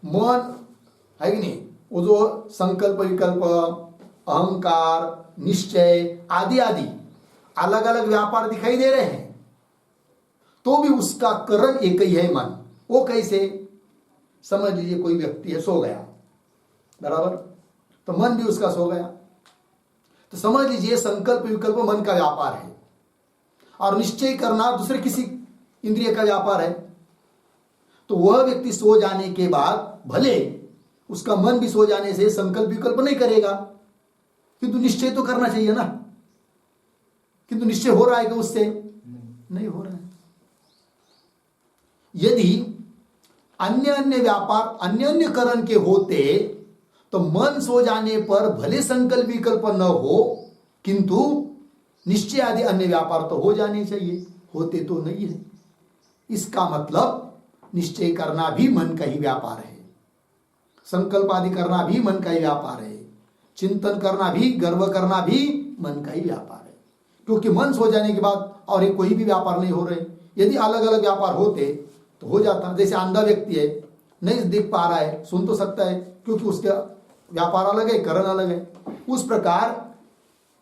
मन है कि नहीं, वो जो संकल्प, विकल्प, अहंकार, निश्चय आदि आदि अलग अलग व्यापार दिखाई दे रहे हैं, तो भी उसका करण एक ही है, मन। वो कैसे? समझ लीजिए कोई व्यक्ति है, सो गया, बराबर, तो मन भी उसका सो गया, तो समझ लीजिए संकल्प विकल्प मन का व्यापार है, और निश्चय करना दूसरे किसी इंद्रिय का व्यापार है। तो वह व्यक्ति सो जाने के बाद भले उसका मन भी सो जाने से संकल्प विकल्प नहीं करेगा, किंतु निश्चय तो करना चाहिए ना, किंतु निश्चय हो रहा है कि उससे नहीं हो रहा है। यदि अन्य अन्य व्यापार अन्य अन्य करण के होते तो मन सो जाने पर भले संकल्प विकल्प न हो, किंतु निश्चय आदि अन्य व्यापार तो हो जाने चाहिए, होते तो नहीं है। इसका मतलब निश्चय करना भी मन का ही व्यापार है, संकल्प आदि करना भी मन का ही व्यापार है, चिंतन करना भी, गर्व करना भी मन का ही व्यापार है, क्योंकि मन सो जाने के बाद और कोई भी व्यापार नहीं हो रहे। यदि अलग अलग व्यापार होते तो हो जाता। जैसे अंधा व्यक्ति है, नहीं देख पा रहा है, सुन तो सकता है, क्योंकि उसका व्यापार अलग है, करण अलग है। उस प्रकार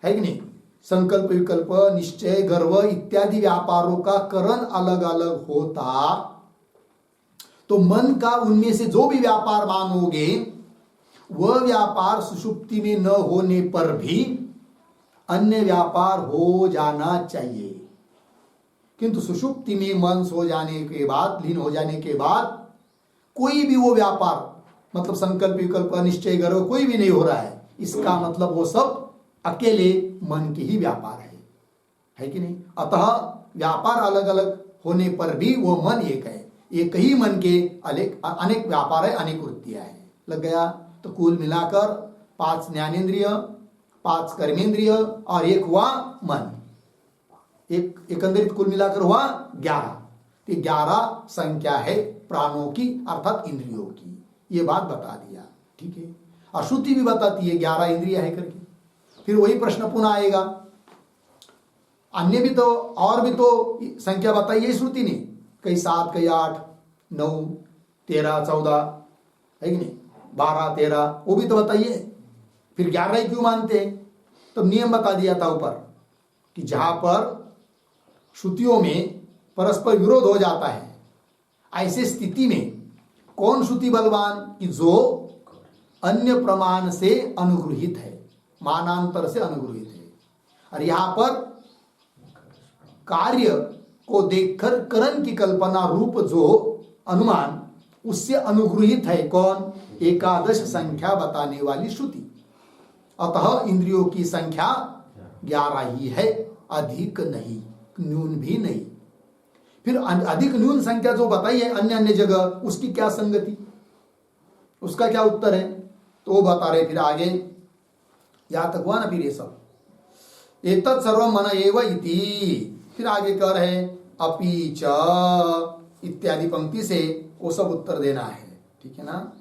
है कि नहीं, संकल्प विकल्प, निश्चय, गर्व इत्यादि व्यापारों का करण अलग अलग होता तो मन का उनमें से जो भी व्यापार मानोगे वह व्यापार सुषुप्ति में न होने पर भी अन्य व्यापार हो जाना चाहिए। किंतु सुषुप्ति में मन सो जाने के बाद, लीन हो जाने के बाद कोई भी वो व्यापार मतलब संकल्प विकल्प, निश्चय, गर्व कोई भी नहीं हो रहा है। इसका मतलब वो सब अकेले मन की ही व्यापार है कि नहीं। अतः व्यापार अलग अलग होने पर भी वो मन एक है, एक ही मन के अनेक व्यापार है, अनेक वृत्तियां है। लग गया। तो कुल मिलाकर 5 ज्ञानेंद्रिय, 5 कर्मेंद्रिय और एक हुआ मन, एक एकंदरित कुल मिलाकर हुआ 11। 11 संख्या है प्राणों की अर्थात इंद्रियों की, ये बात बता दिया। ठीक है। और श्रुति भी बताती है 11 इंद्रिया है करके। फिर वही प्रश्न पुनः आएगा, अन्य भी तो और भी तो संख्या बताइए श्रुति ने, कई 7, कई 8, 9, 13, 14 है कि नहीं, 12, 13, वो भी तो बताइए। फिर 11 ही क्यों मानते हैं? तो नियम बता दिया था ऊपर कि जहां पर श्रुतियों में परस्पर विरोध हो जाता है, ऐसे स्थिति में कौन श्रुति बलवान कि जो अन्य प्रमाण से अनुग्रहित है, मानांतर से अनुग्रहित है। और यहां पर कार्य को देखकर करण की कल्पना रूप जो अनुमान, उससे अनुग्रहित है कौन? 11 संख्या बताने वाली श्रुति। अतः इंद्रियों की संख्या 11 ही है, अधिक नहीं, न्यून भी नहीं। फिर अधिक न्यून संख्या जो बताई है अन्य अन्य जगह, उसकी क्या संगति, उसका क्या उत्तर है? तो वो बता रहे फिर आगे। यहां तक हुआ ना फिर ये सब, एतत् सर्वं मन एव इति। फिर आगे कह रहे अपि च इत्यादि पंक्ति से वो सब उत्तर देना है। ठीक है ना।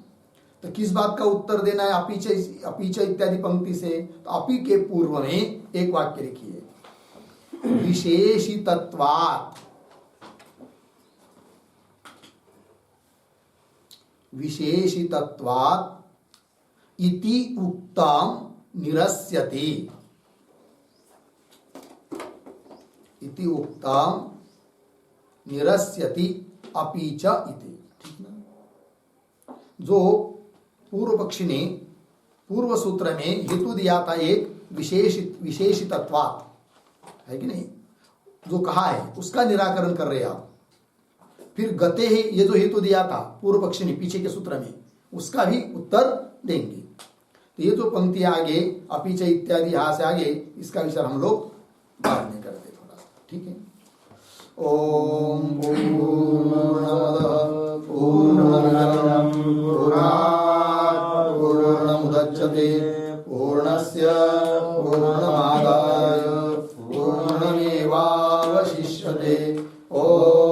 तो किस बात का उत्तर देना है अपि च इत्यादि पंक्ति से? तो अपि के पूर्व में एक वाक्य लिखिए, विशेषितत्वात्, विशेषितत्वात् इति उक्तम निरस्यते, इति उक्तम निरस्यति अपि च इति। ठीक ना। जो पूर्व पक्षी ने पूर्व सूत्र में हेतु दिया था एक विशेषितत्वात्, है कि नहीं, जो कहा है उसका निराकरण कर रहे आप। फिर गते ही ये जो हेतु दिया था पूर्व पक्षी ने पीछे के सूत्र में, उसका भी उत्तर देंगे। तो ये जो पंक्ति आगे अपि च इत्यादि यहां से आगे, इसका विचार हम लोग बाद में करते थोड़ा सा। ठीक है। ओम पूर्णमदः पूर्णमिदं पूर्णात् पूर्णमुदच्यते पूर्णस्य पूर्णमादाय पूर्णमेवावशिष्यते। ओम